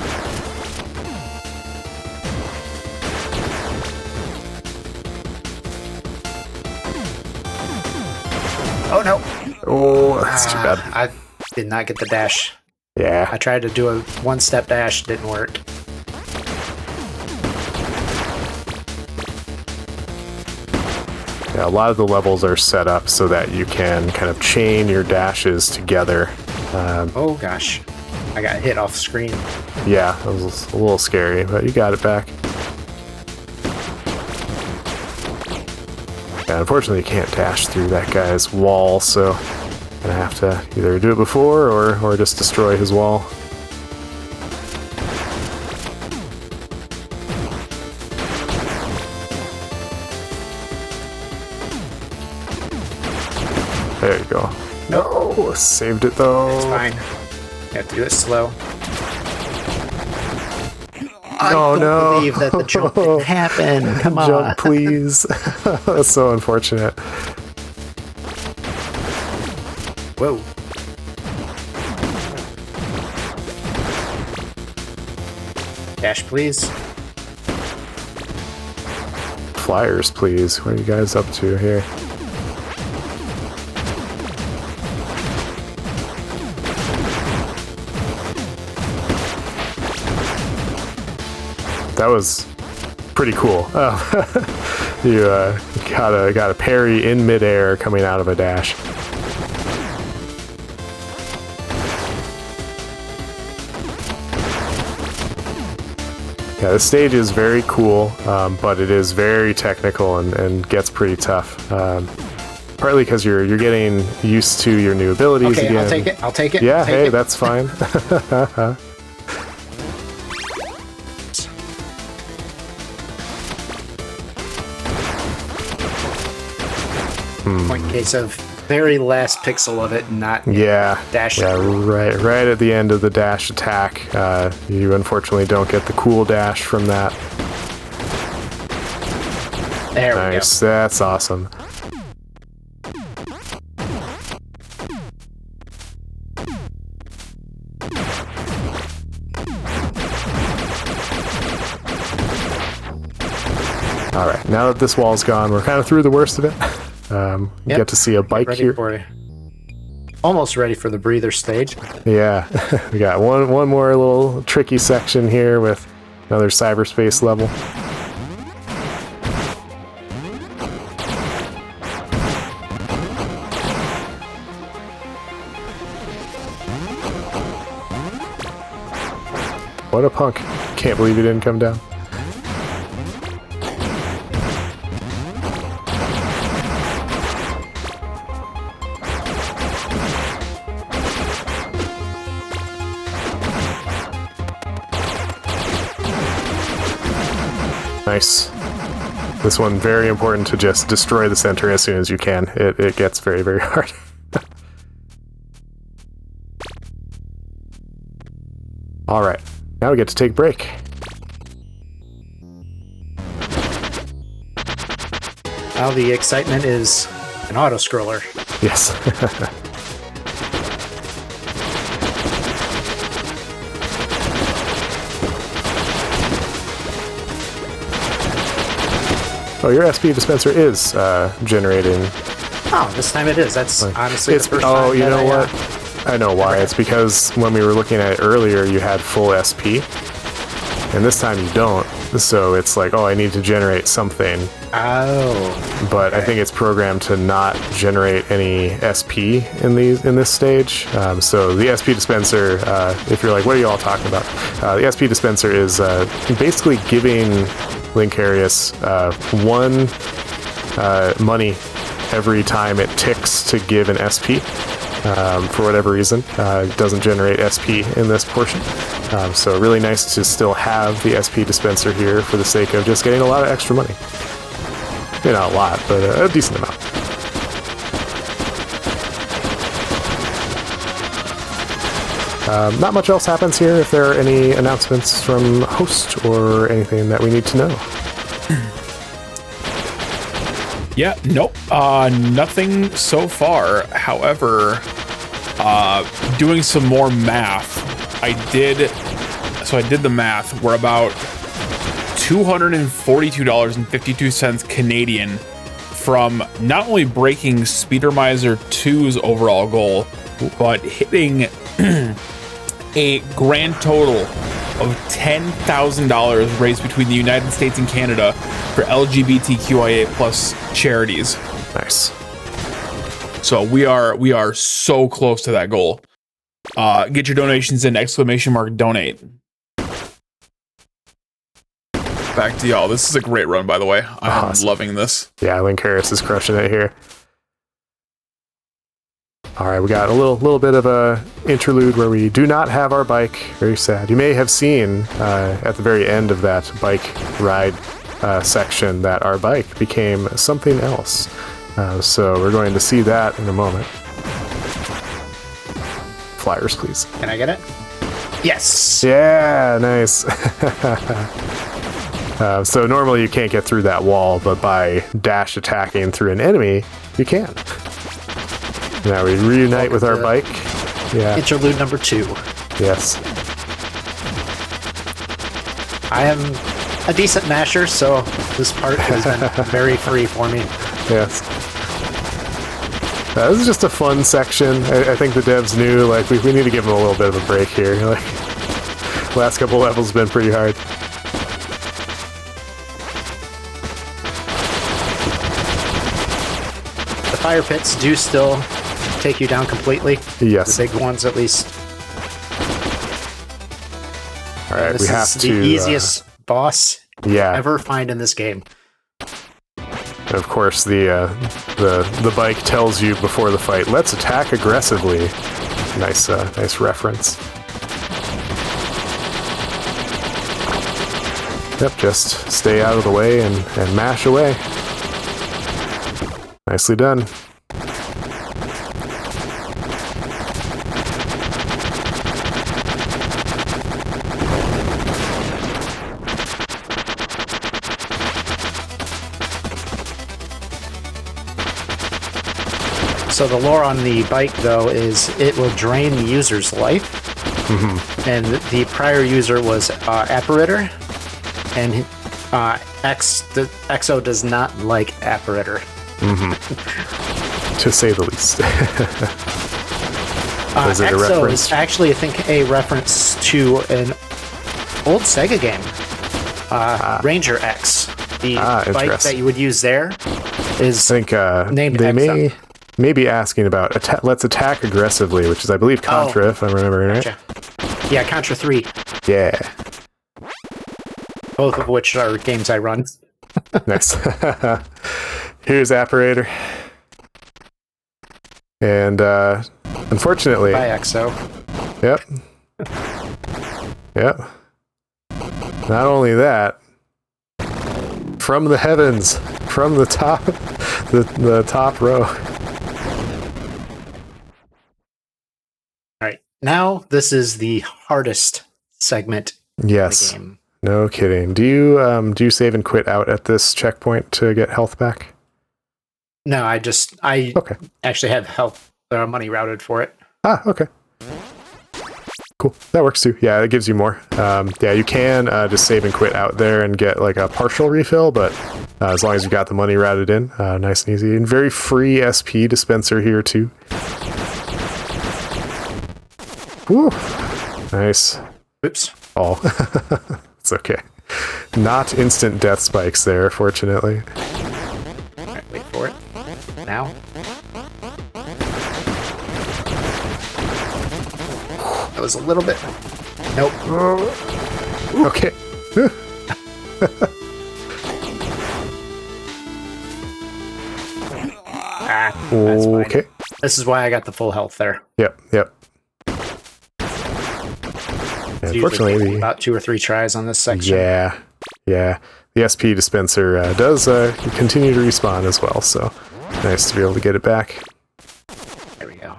Oh no! Oh, that's too bad. I did not get the dash. Yeah. I tried to do a one-step dash, didn't work. Yeah, a lot of the levels are set up so that you can kind of chain your dashes together. Oh gosh. I got hit off screen. Yeah, that was a little scary, but you got it back. Yeah, unfortunately, you can't dash through that guy's wall, so I'm gonna have to either do it before or just destroy his wall. There you go. No, saved it though. It's fine. You have to do it slow. I don't believe that the jump didn't happen. Come on. Jump, please. That's so unfortunate. Whoa. Dash, please. Flyers, please. What are you guys up to here? That was pretty cool. You got a parry in midair coming out of a dash. Yeah, this stage is very cool, but it is very technical and gets pretty tough. Partly because you're getting used to your new abilities again. I'll take it. I'll take it. Yeah, take hey, it. that's fine. Point case of very last pixel of it, not dash. Yeah, right at the end of the dash attack. You unfortunately don't get the cool dash from that. There we go. Nice, that's awesome. All right, now that this wall's gone, we're kind of through the worst of it. Get to see a bike here. Almost ready for the breather stage. Yeah, we got one more little tricky section here with another cyberspace level. What a punk. Can't believe he didn't come down. Nice. This one, very important to just destroy the center as soon as you can. It gets very, very hard. Alright, now we get to take a break. Now the excitement is an auto-scroller. Yes. Oh, your SP dispenser is generating. Oh, this time it is. That's honestly the first time. Oh, you know what? I know why. It's because when we were looking at it earlier, you had full SP, and this time you don't. So it's like, oh, I need to generate something. Oh. But okay. I think it's programmed to not generate any SP in this stage. So the SP dispenser, if you're like, what are you all talking about? The SP dispenser is basically giving LynnCarius one money every time it ticks to give an SP. For whatever reason, it doesn't generate SP in this portion. So really nice to still have the SP dispenser here for the sake of just getting a lot of extra money. Maybe not a lot, but a decent amount. Not much else happens here. If there are any announcements from host or anything that we need to know. Yeah, nope. Nothing so far. However, doing some more math, I did the math. We're about $242.52 Canadian from not only breaking Speedromizer 2's overall goal, but hitting a grand total of $10,000 raised between the United States and Canada for LGBTQIA plus charities. Nice. So we are so close to that goal. Get your donations in !donate. back to y'all. This is a great run, by the way. I'm Awesome. loving this. Yeah, LynnCarius is crushing it here. All right, we got a little bit of a interlude where we do not have our bike. Very sad. You may have seen at the very end of that bike ride section that our bike became something else. So we're going to see that in a moment. Flyers, please. Can I get it? Yes. Yeah, nice. So normally you can't get through that wall, but by dash attacking through an enemy, you can. Now we reunite with our bike. Yeah. Interlude number 2. Yes. I am a decent masher, so this part has been very free for me. Yes. This is just a fun section. I think the devs knew, like, we need to give them a little bit of a break here. Like, last couple levels have been pretty hard. The fire pits do still take you down completely. Yes. The big ones, at least. All right, This we have is to... the easiest boss yeah. ever find in this game. And of course, the bike tells you before the fight, let's attack aggressively. Nice reference. Yep, just stay out of the way and mash away. Nicely done. So the lore on the bike, though, is it will drain the user's life. And the prior user was Apparitor, and EXO does not like Apparitor. To say the least. Is it a EXO reference? is actually, I think, a reference to an old Sega game, Ranger X. The bike that you would use there is I think named they EXO. may be asking about let's attack aggressively, which is, I believe, Contra, if I'm remembering right. Gotcha. Yeah, Contra 3. Yeah. Both of which are games I run. Nice. Here's Apparator. And unfortunately... By EXO. Yep. Yep. Not only that, from the heavens, from the top, the top row. Alright, now this is the hardest segment Yes. of the game. No kidding. Do you save and quit out at this checkpoint to get health back? No, I Okay. actually have health money routed for it. Ah, okay. Cool. That works too. Yeah, it gives you more. Yeah, you can just save and quit out there and get like a partial refill, but as long as you got the money routed in, nice and easy. And very free SP dispenser here too. Woo. Nice. Oops. Oh, it's okay. Not instant death spikes there, fortunately. Alright, wait for it. Now. That was a little bit. Nope. Okay. That's fine. Okay. This is why I got the full health there. Yep. It's usually Unfortunately, about 2 or 3 tries on this section. yeah. The SP dispenser does continue to respawn as well, so nice to be able to get it back. There we go.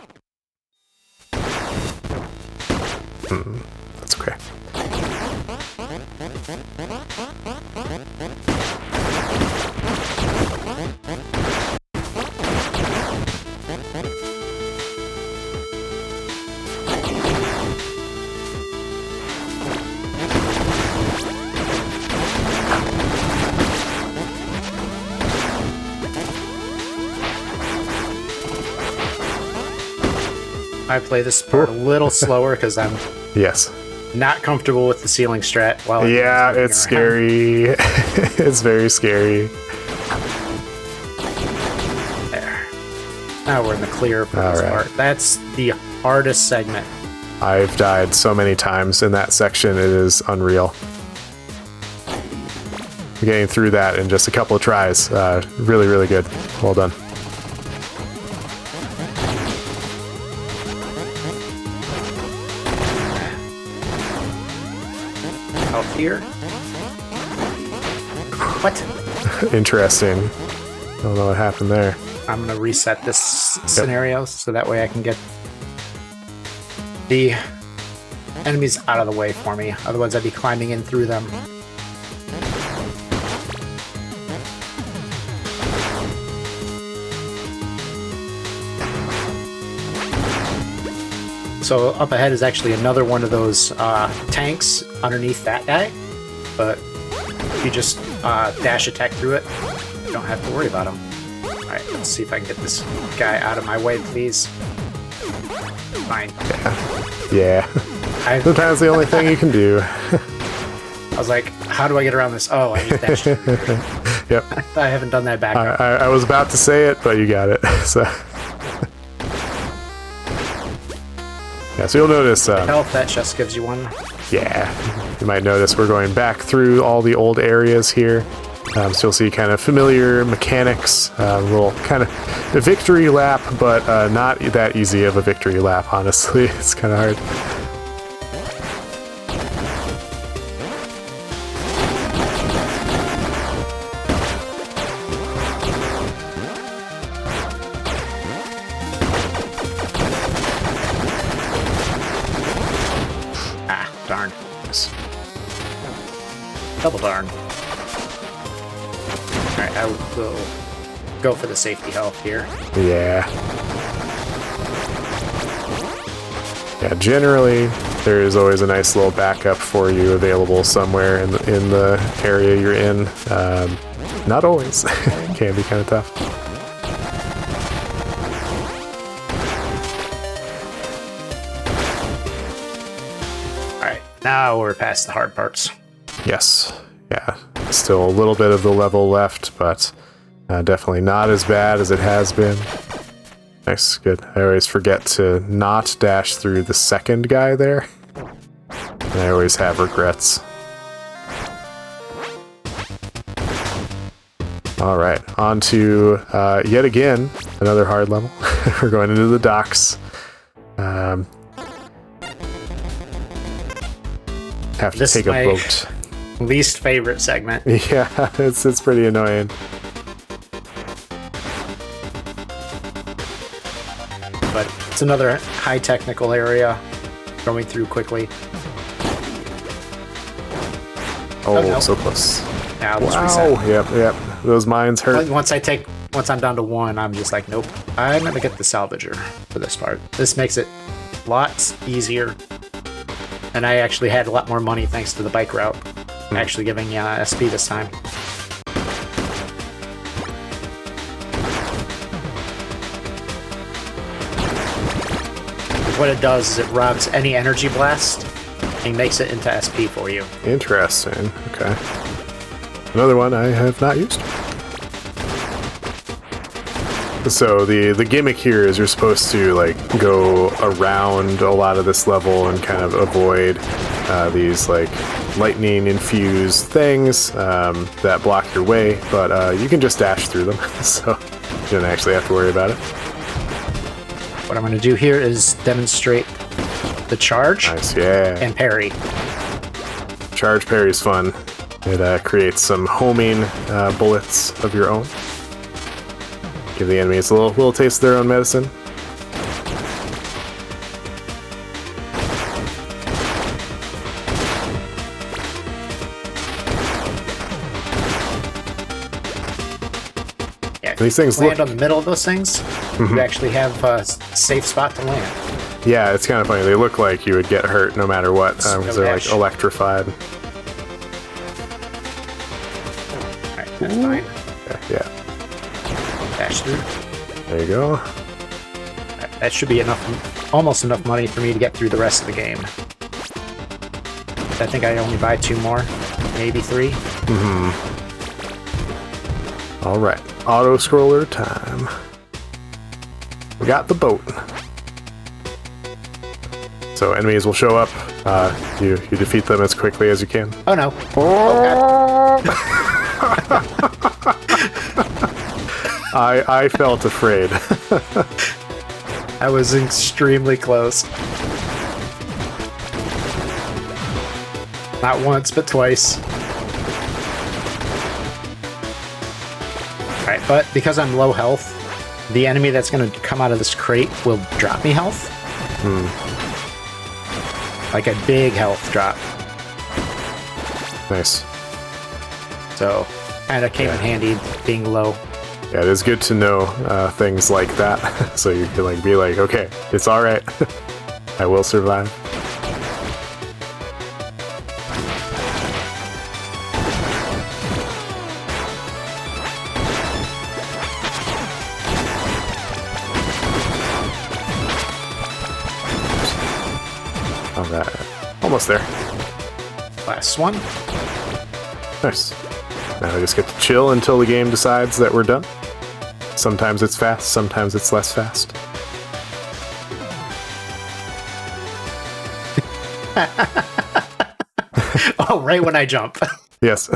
That's okay. I play this part a little slower because I'm Yes. not comfortable with the ceiling strat. While I'm Yeah, moving it's around. scary. It's very scary. There. Now we're in the clear for this Alright. part. That's the hardest segment. I've died so many times in that section, it is unreal. getting through that in just a couple of tries. Really, really good. Well done. Out here. What? Interesting. I don't know what happened there. I'm gonna reset this scenario so that way I can get the enemies out of the way for me. Otherwise, I'd be climbing in through them. So up ahead is actually another one of those tanks underneath that guy, but if you just dash attack through it, you don't have to worry about him. Alright, let's see if I can get this guy out of my way, please. Fine. Yeah. Sometimes the only thing you can do. I was like, how do I get around this? Oh, I need dash. Yep. I haven't done that back. I was about to say it, but you got it. So. Yeah, so you'll notice... health, that just gives you one. Yeah. You might notice we're going back through all the old areas here. So you'll see kind of familiar mechanics, a little kind of a victory lap, but not that easy of a victory lap, honestly. It's kind of hard. Ah, darn. Double darn. Alright, I will go for the safety health here. Yeah. Yeah, generally, there is always a nice little backup for you available somewhere in the area you're in. Not always. It can be kind of tough. Alright, now we're past the hard parts. Yes. Yeah. Still a little bit of the level left, but definitely not as bad as it has been. Nice, good. I always forget to not dash through the second guy there. And I always have regrets. Alright, on to, yet again, another hard level. We're going into the docks. Have to take a boat. Least favorite segment. Yeah, it's pretty annoying. But it's another high technical area going through quickly. Oh, no. so close. Now let's Wow. reset. Yep. Those mines hurt. Once I'm down to one, I'm just like, nope. I'm gonna get the salvager for this part. This makes it lots easier. And I actually had a lot more money thanks to the bike route. Actually giving SP this time. What it does is it robs any energy blast and makes it into SP for you. Interesting. Okay. Another one I have not used. So the gimmick here is you're supposed to like go around a lot of this level and kind of avoid these like lightning infused things that block your way, but you can just dash through them, so you don't actually have to worry about it. What I'm going to do here is demonstrate the charge Nice, yeah. and parry. Charge parry is fun. It creates some homing bullets of your own. Give the enemies a little taste of their own medicine. Yeah, if These things you land look- on the middle of those things, you actually have a safe spot to land. Yeah, it's kind of funny. They look like you would get hurt no matter what, because they're like dash. electrified. Alright, that's fine. Yeah, Dash through. there you go. That should be enough, almost enough money for me to get through the rest of the game. I think I only buy 2 more, maybe 3. All right, auto scroller time. We got the boat. So enemies will show up. You defeat them as quickly as you can. Oh no. Oh god. I felt afraid. I was extremely close. Not once, but twice. Alright, but because I'm low health, the enemy that's going to come out of this crate will drop me health. Like a big health drop. Nice. So, kind of came in handy being low. Yeah, it is good to know things like that, so you can like be like, okay, it's all right. I will survive. All right, almost there. Last one. Nice. Now we just get to chill until the game decides that we're done. Sometimes it's fast, sometimes it's less fast. Oh, right when I jump. Yes.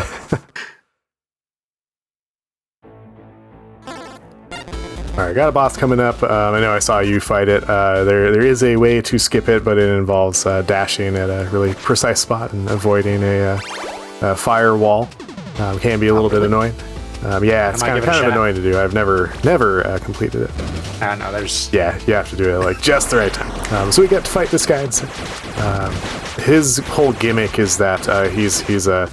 Alright, got a boss coming up. I know I saw you fight it. There is a way to skip it, but it involves dashing at a really precise spot and avoiding a firewall. Can be a little bit annoying. Yeah, it's kind of annoying to do. I've never completed it. I know, there's... Yeah, you have to do it like just the right time. So we get to fight this guy. His whole gimmick is that he's a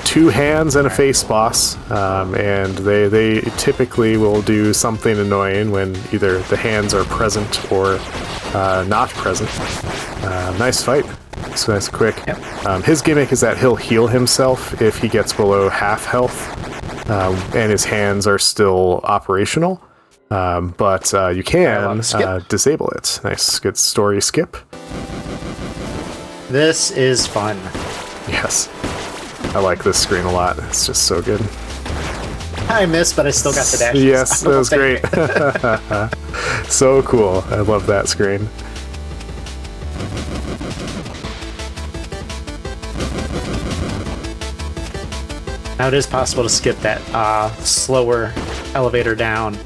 two hands and a face boss, and they typically will do something annoying when either the hands are present or not present. Nice fight. So nice, quick. Yep. His gimmick is that he'll heal himself if he gets below half health, and his hands are still operational. But you can disable it. Nice, good story skip. This is fun. Yes. I like this screen a lot. It's just so good. I missed, but I still got the dashes. Yes, that was great. So cool. I love that screen. Now it is possible to skip that slower elevator down.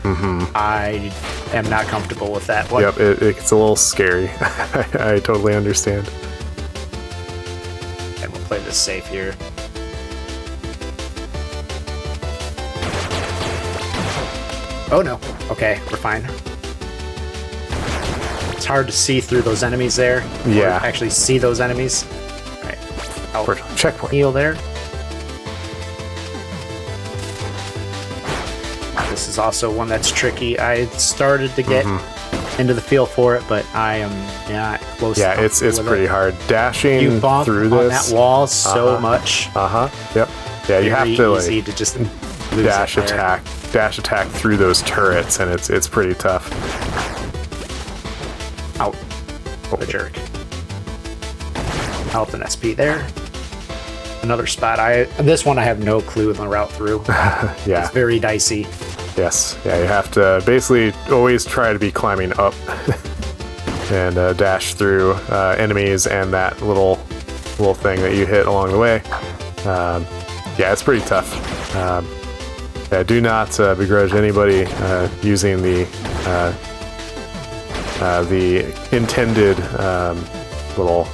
I am not comfortable with that one. Yep, it's a little scary. I totally understand. And we'll play this safe here. Oh no. Okay, we're fine. It's hard to see through those enemies there. Yeah. Or actually see those enemies. Alright. I'll Checkpoint. heal there. This is also one that's tricky. I started to get into the feel for it, but I am not close. Yeah, it's pretty hard. Dashing you bump through on this. that wall so much. Yep. Yeah, you have to easy like to just dash attack through those turrets, and it's pretty tough. Out. What a jerk. Health and SP there. Another spot. This one I have no clue the route through. Yeah. It's very dicey. Yes. Yeah, you have to basically always try to be climbing up and dash through enemies and that little thing that you hit along the way. Yeah, it's pretty tough. Yeah, do not begrudge anybody using the intended little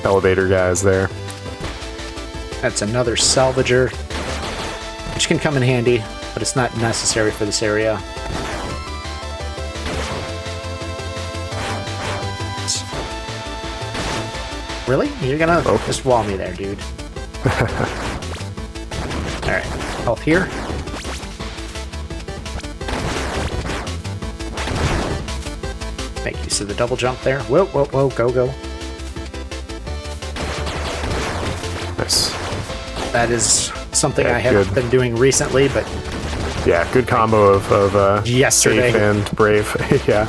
elevator guys there. That's another salvager, which can come in handy, but it's not necessary for this area. Really? You're gonna just wall me there, dude. Alright, health here. Make use of the double jump there. Whoa, whoa, whoa, go, go. Nice. That is something I have good. been doing recently, but Yeah, good combo of yesterday. safe and brave. Yeah.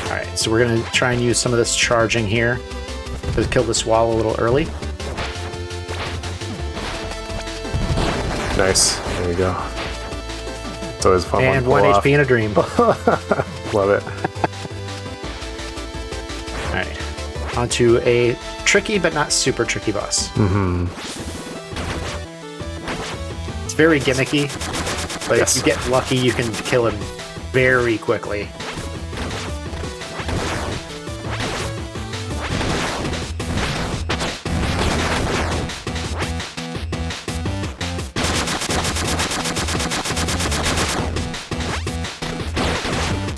Alright, so we're going to try and use some of this charging here to kill this wall a little early. Nice. There you go. It's always a fun one And to 1 pull HP in a dream. Love it. Alright, onto a tricky, but not super tricky boss. Mm-hmm. It's very gimmicky, but Yes. if you get lucky, you can kill him very quickly.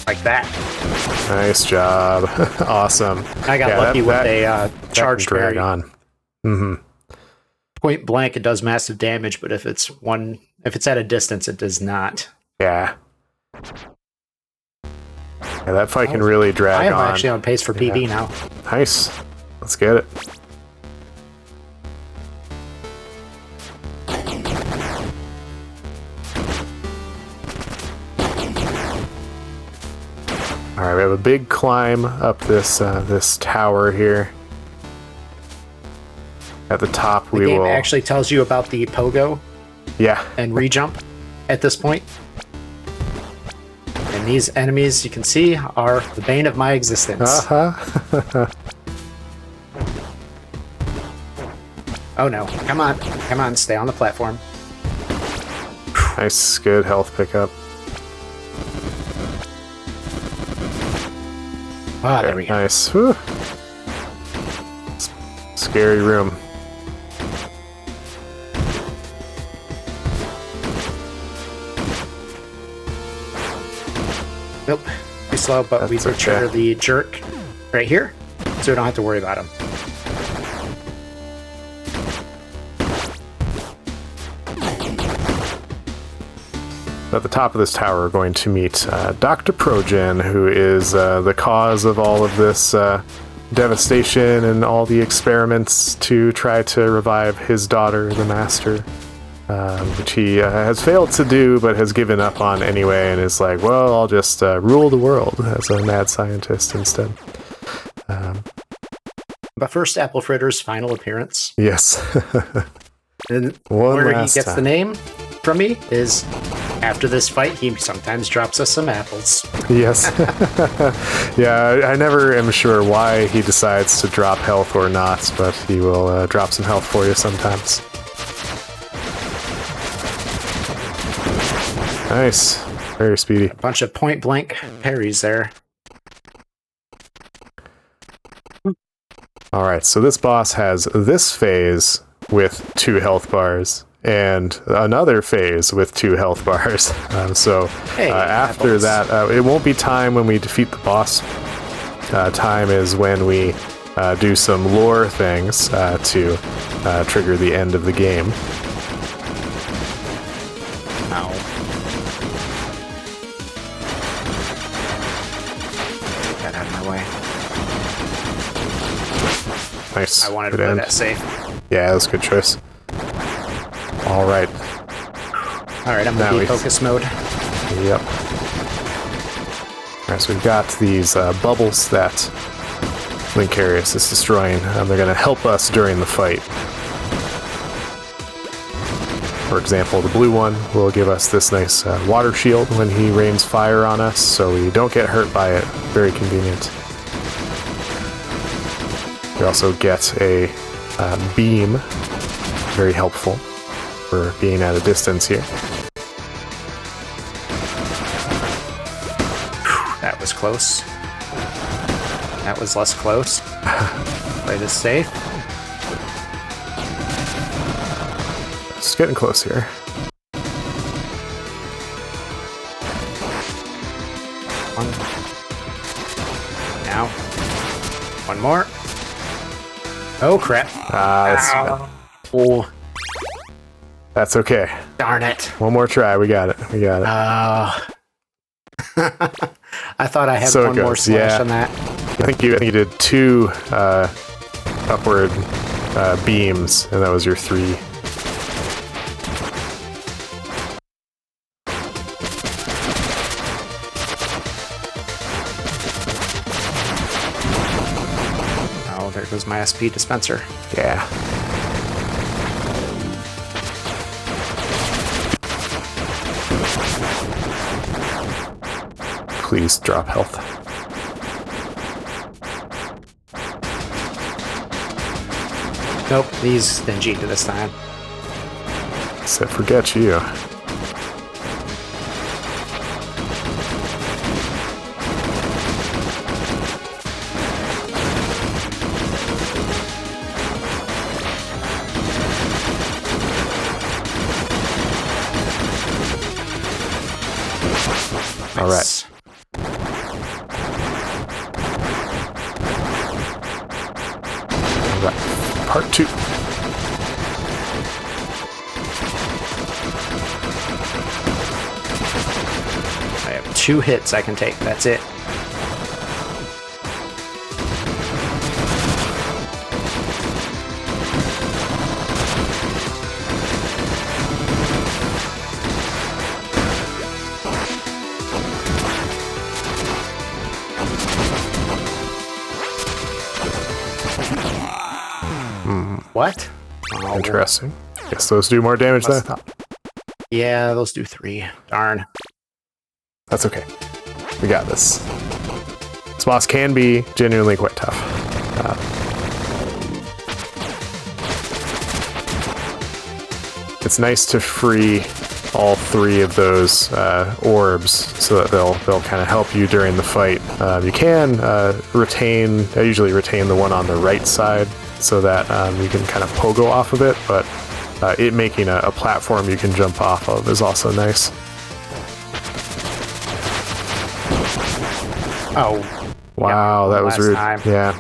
Like that. Nice job. Awesome. I got lucky with a charge drag parry. on. Mm-hmm. Point blank, it does massive damage, but if it's at a distance, it does not. Yeah. Yeah, that fight can really drag I am on. actually on pace for PB now. Nice. Let's get it. All right, we have a big climb up this this tower here. At the top, The game actually tells you about the pogo Yeah. and rejump at this point. And these enemies, you can see, are the bane of my existence. Uh-huh. Oh no, come on, stay on the platform. Nice, good health pickup. Ah, there we go. Nice. Whew. Scary room. Nope, too slow, but we That's trigger okay. the jerk right here, so we don't have to worry about him. At the top of this tower, we're going to meet Dr. Progen, who is the cause of all of this devastation and all the experiments to try to revive his daughter, the Master, which he has failed to do, but has given up on anyway, and is like, well, I'll just rule the world as a mad scientist instead. But first, Apple Fritter's final appearance. Yes. And One where he last gets time. the name from me is after this fight, he sometimes drops us some apples. Yes. Yeah, I never am sure why he decides to drop health or not, but he will drop some health for you sometimes. Nice. Very speedy. Bunch of point blank parries there. Alright, so this boss has this phase with 2 health bars and another phase with 2 health bars. Hey, After apples. that, it won't be time when we defeat the boss. Time is when we do some lore things to trigger the end of the game. Ow. Get that out of my way. Nice. I wanted to Good play end. that safe. Yeah, that's a good choice. All right. Alright, I'm Now in we- focus mode. Yep. Alright, so we've got these bubbles that LynnCarius is destroying. They're going to help us during the fight. For example, the blue one will give us this nice water shield when he rains fire on us, so we don't get hurt by it. Very convenient. We also get a beam. Very helpful for being at a distance here. That was close. That was less close. Play this safe. It's getting close here. One. Now. One more. Oh crap. Oh, That's okay. darn it. One more try. We got it. We got it. I thought I had So one it more goes, slash yeah. on that. I think you did 2 upward beams, and that was your 3. Oh, there goes my SP dispenser. Yeah. Please drop health. Nope, he's stingy this time. Said forget you. All right. All right. Part 2. I have 2 hits I can take. That's it. What? Oh, Interesting. Guess those do more damage than I thought. yeah, those do 3. Darn. That's okay. We got this. This boss can be genuinely quite tough. It's nice to free all 3 of those orbs so that they'll kind of help you during the fight. You can retain. I usually retain the one on the right side so that you can kind of pogo off of it, but it making a platform you can jump off of is also nice. Oh. Wow, yep, that was last rude. time. Yeah.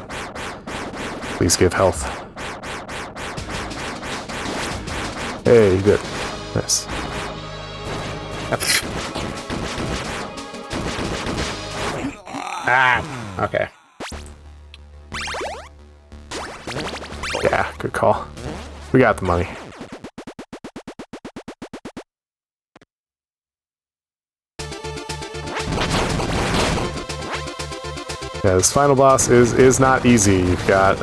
Please give health. Hey, you did. Nice. Ah, okay. Yeah, good call. We got the money. Yeah, this final boss is not easy. You've got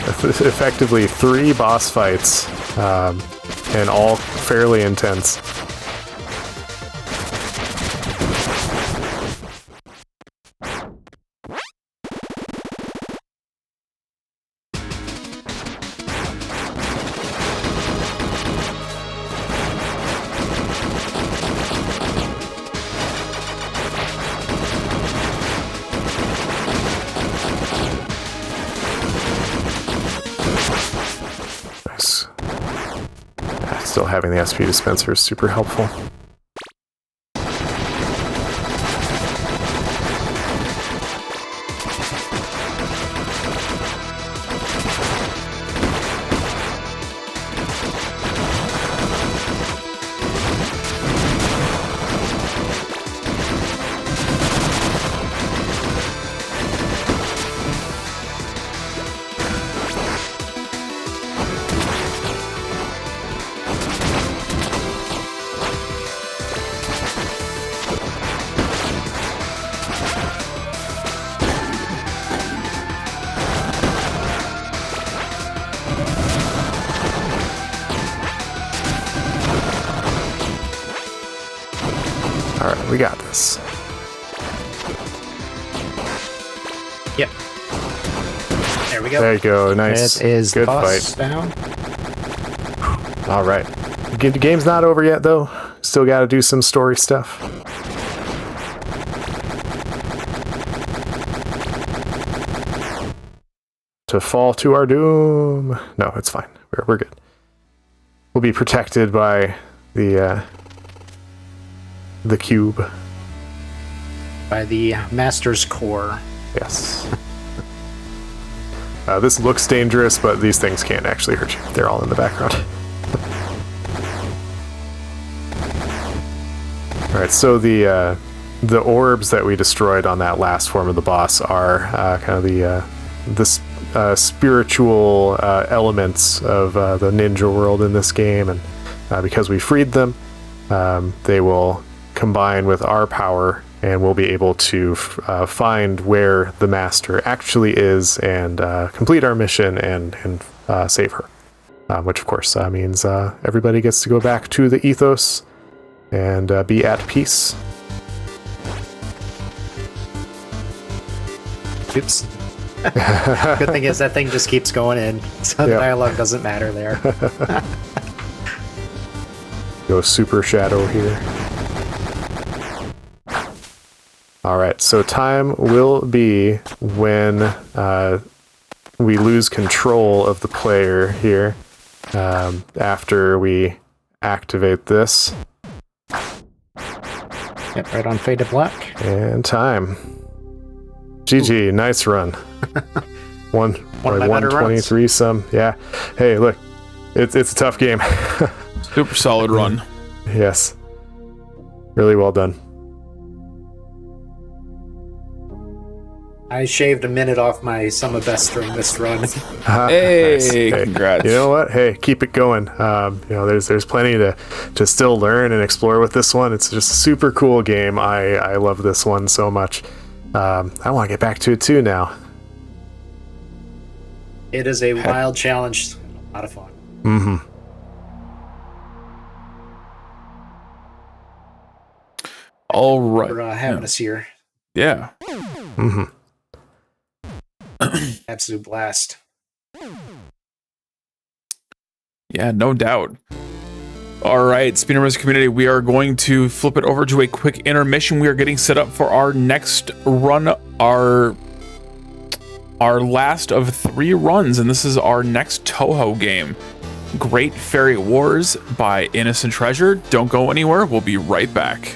effectively 3 boss fights, and all fairly intense. Nice. Still having the SP dispenser is super helpful. Alright, we got this. Yep. There we go. There you go, nice. It is good the boss fight. down. Alright. The game's not over yet, though. Still gotta do some story stuff. To fall to our doom. No, it's fine. We're good. We'll be protected by the cube. By the Master's Core. Yes. This looks dangerous, but these things can't actually hurt you. They're all in the background. Alright, so the orbs that we destroyed on that last form of the boss are kind of the spiritual elements of the ninja world in this game, and because we freed them, they will combine with our power, and we'll be able to find where the master actually is and complete our mission and save her. Which of course means everybody gets to go back to the ethos and be at peace. Oops. Good thing is that thing just keeps going in, so the dialogue doesn't matter there. Go super shadow here. All right, so time will be when we lose control of the player here after we activate this. Yep, right on fade to black. And time. GG, nice run. One of my better 123 runs. some. Yeah. Hey, look, it's a tough game. Super solid run. Yes. Really well done. I shaved a minute off my sum of best during this run. Hey, Nice. Hey, congrats. you know what? Hey, keep it going. There's plenty to still learn and explore with this one. It's just a super cool game. I love this one so much. I want to get back to it too now. It is a wild challenge. A lot of fun. Mm-hmm. All right. For having us here. Yeah. Mm-hmm. Absolute blast. Yeah, no doubt. All right, Speedromizer community, we are going to flip it over to a quick intermission. We are getting set up for our next run, our last of 3 runs, and this is our next Toho game. Great Fairy Wars by Innocent Treasure. Don't go anywhere. We'll be right back.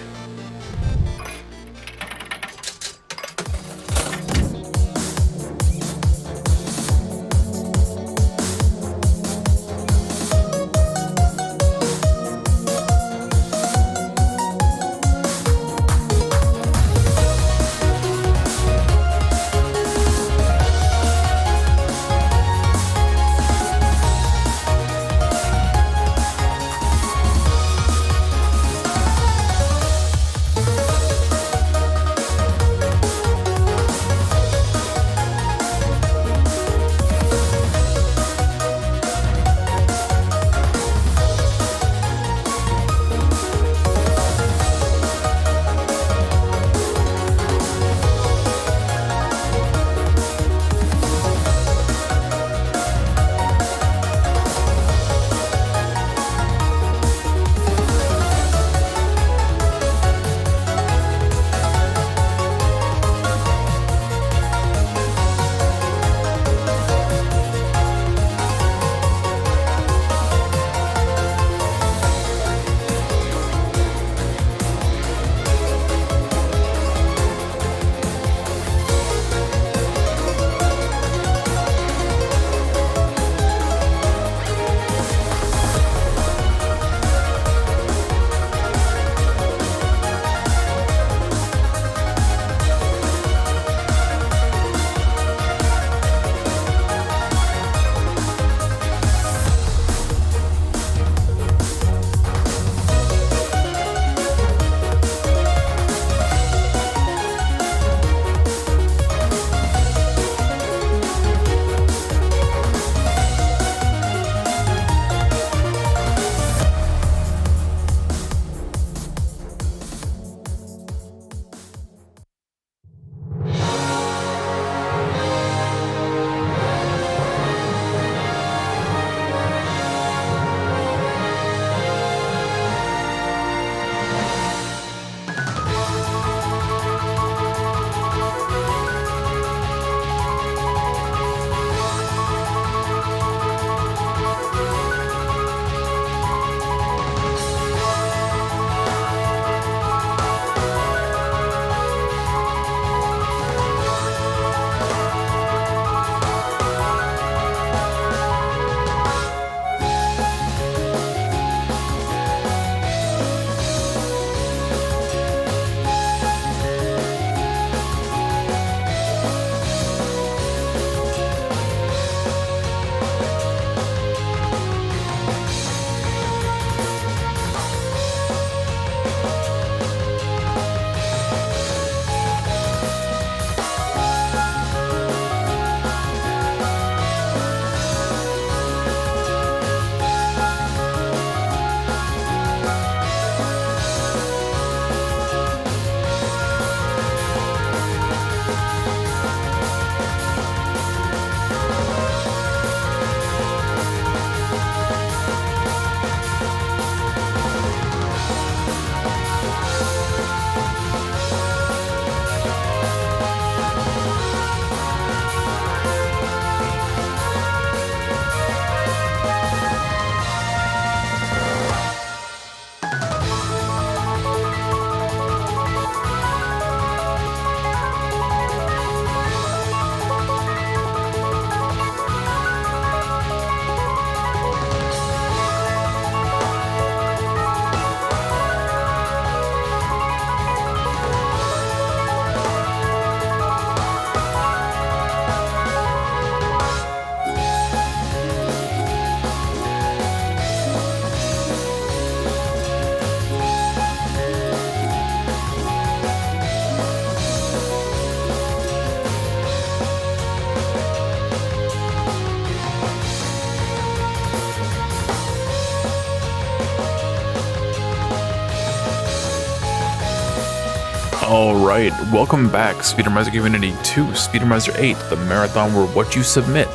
Alright, welcome back, Speedromizer Community, to Speedromizer 8, the marathon where what you submit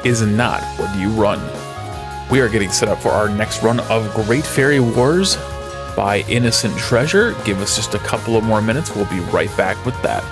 is not what you run. We are getting set up for our next run of Great Fairy Wars by Innocent Treasure. Give us just a couple of more minutes, we'll be right back with that.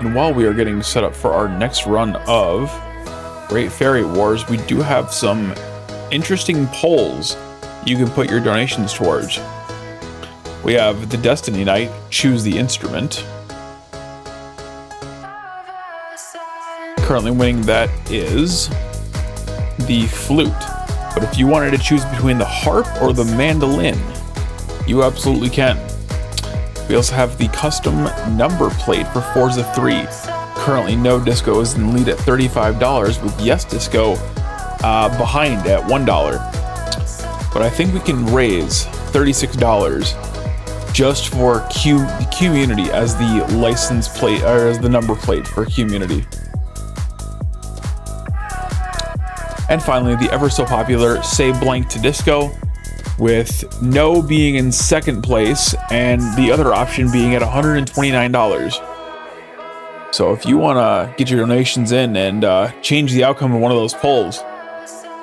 And while we are getting set up for our next run of Great Fairy Wars, we do have some interesting polls you can put your donations towards. We have the Destiny Knight, choose the instrument. Currently winning that is the flute. But if you wanted to choose between the harp or the mandolin, you absolutely can. We also have the custom number plate for Forza 3. Currently, No Disco is in the lead at $35, with Yes Disco behind at $1. But I think we can raise $36 just for QMUNITY as the license plate, or as the number plate for QMUNITY. And finally, the ever so popular Say Blank to Disco, with No being in second place and the other option being at $129. So if you want to get your donations in and change the outcome of one of those polls,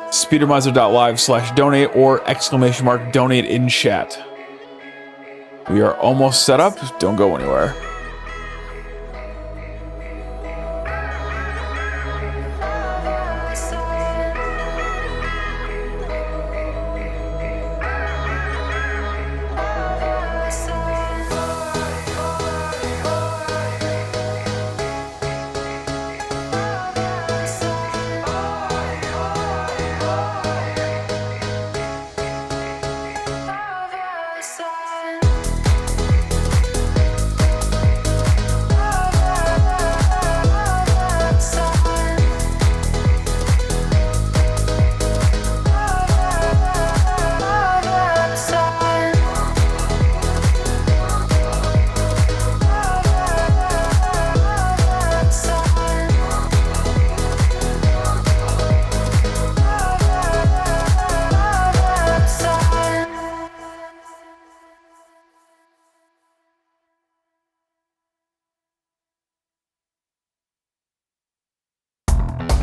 speedromizer.live/donate or !donate in chat. We are almost set up, don't go anywhere.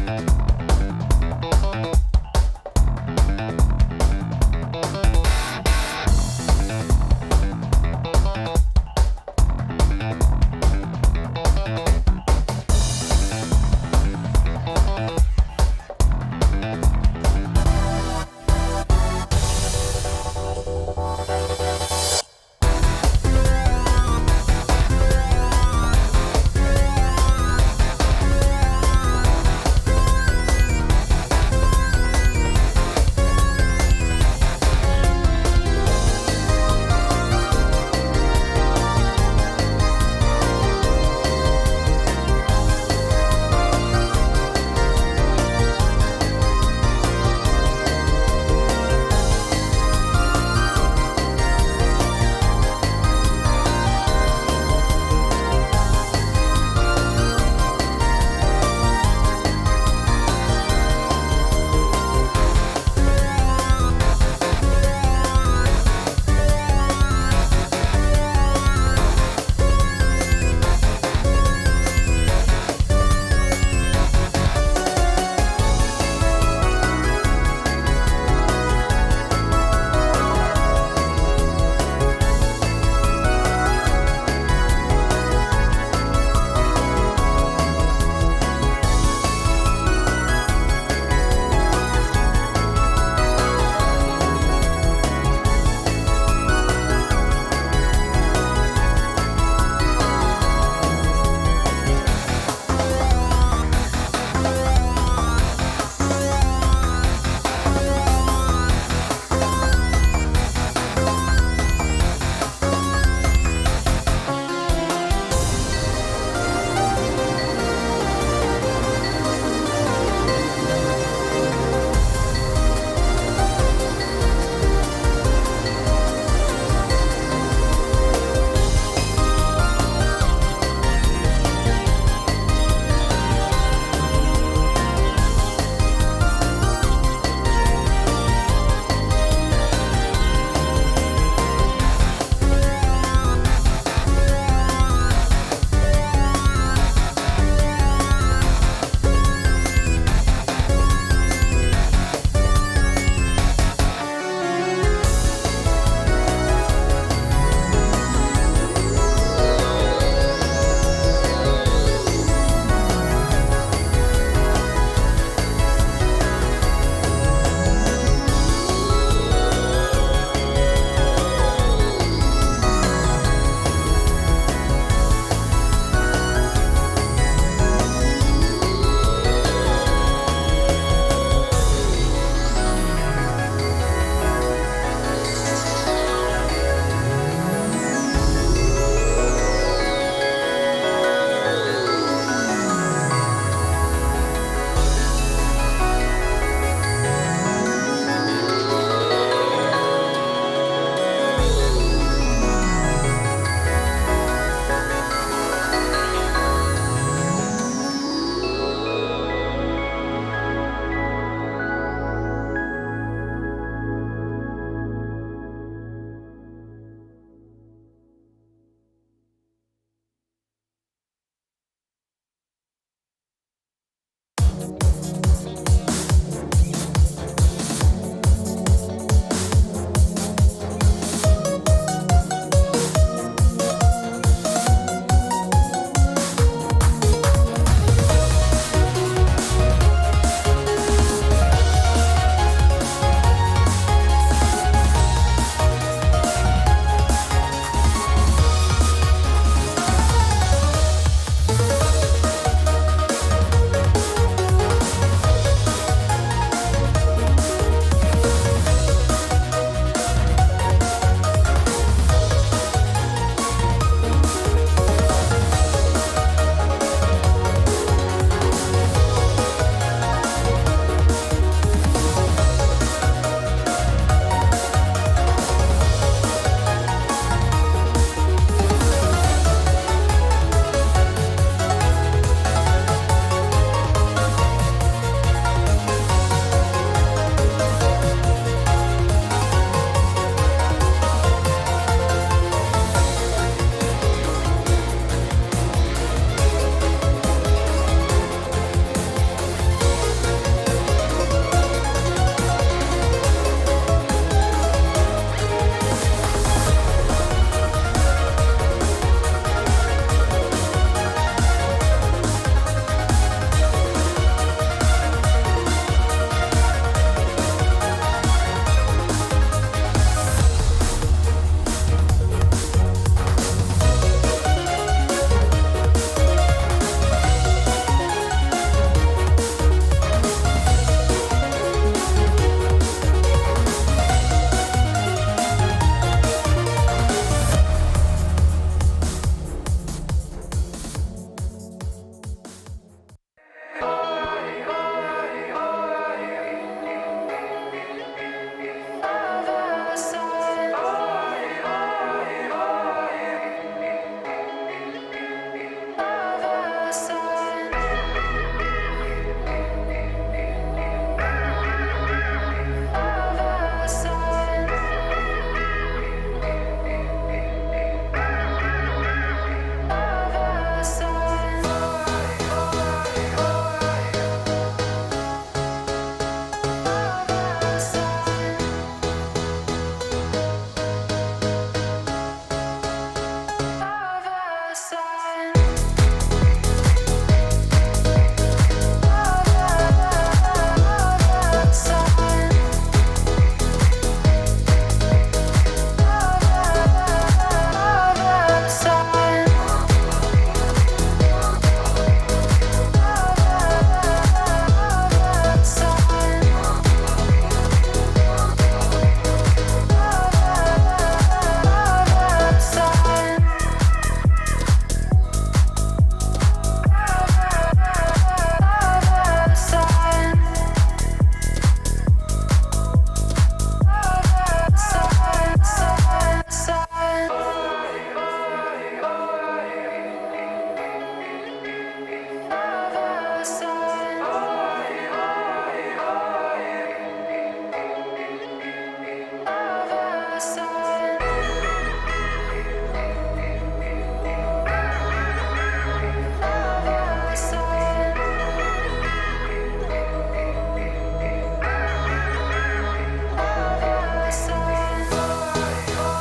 Bye.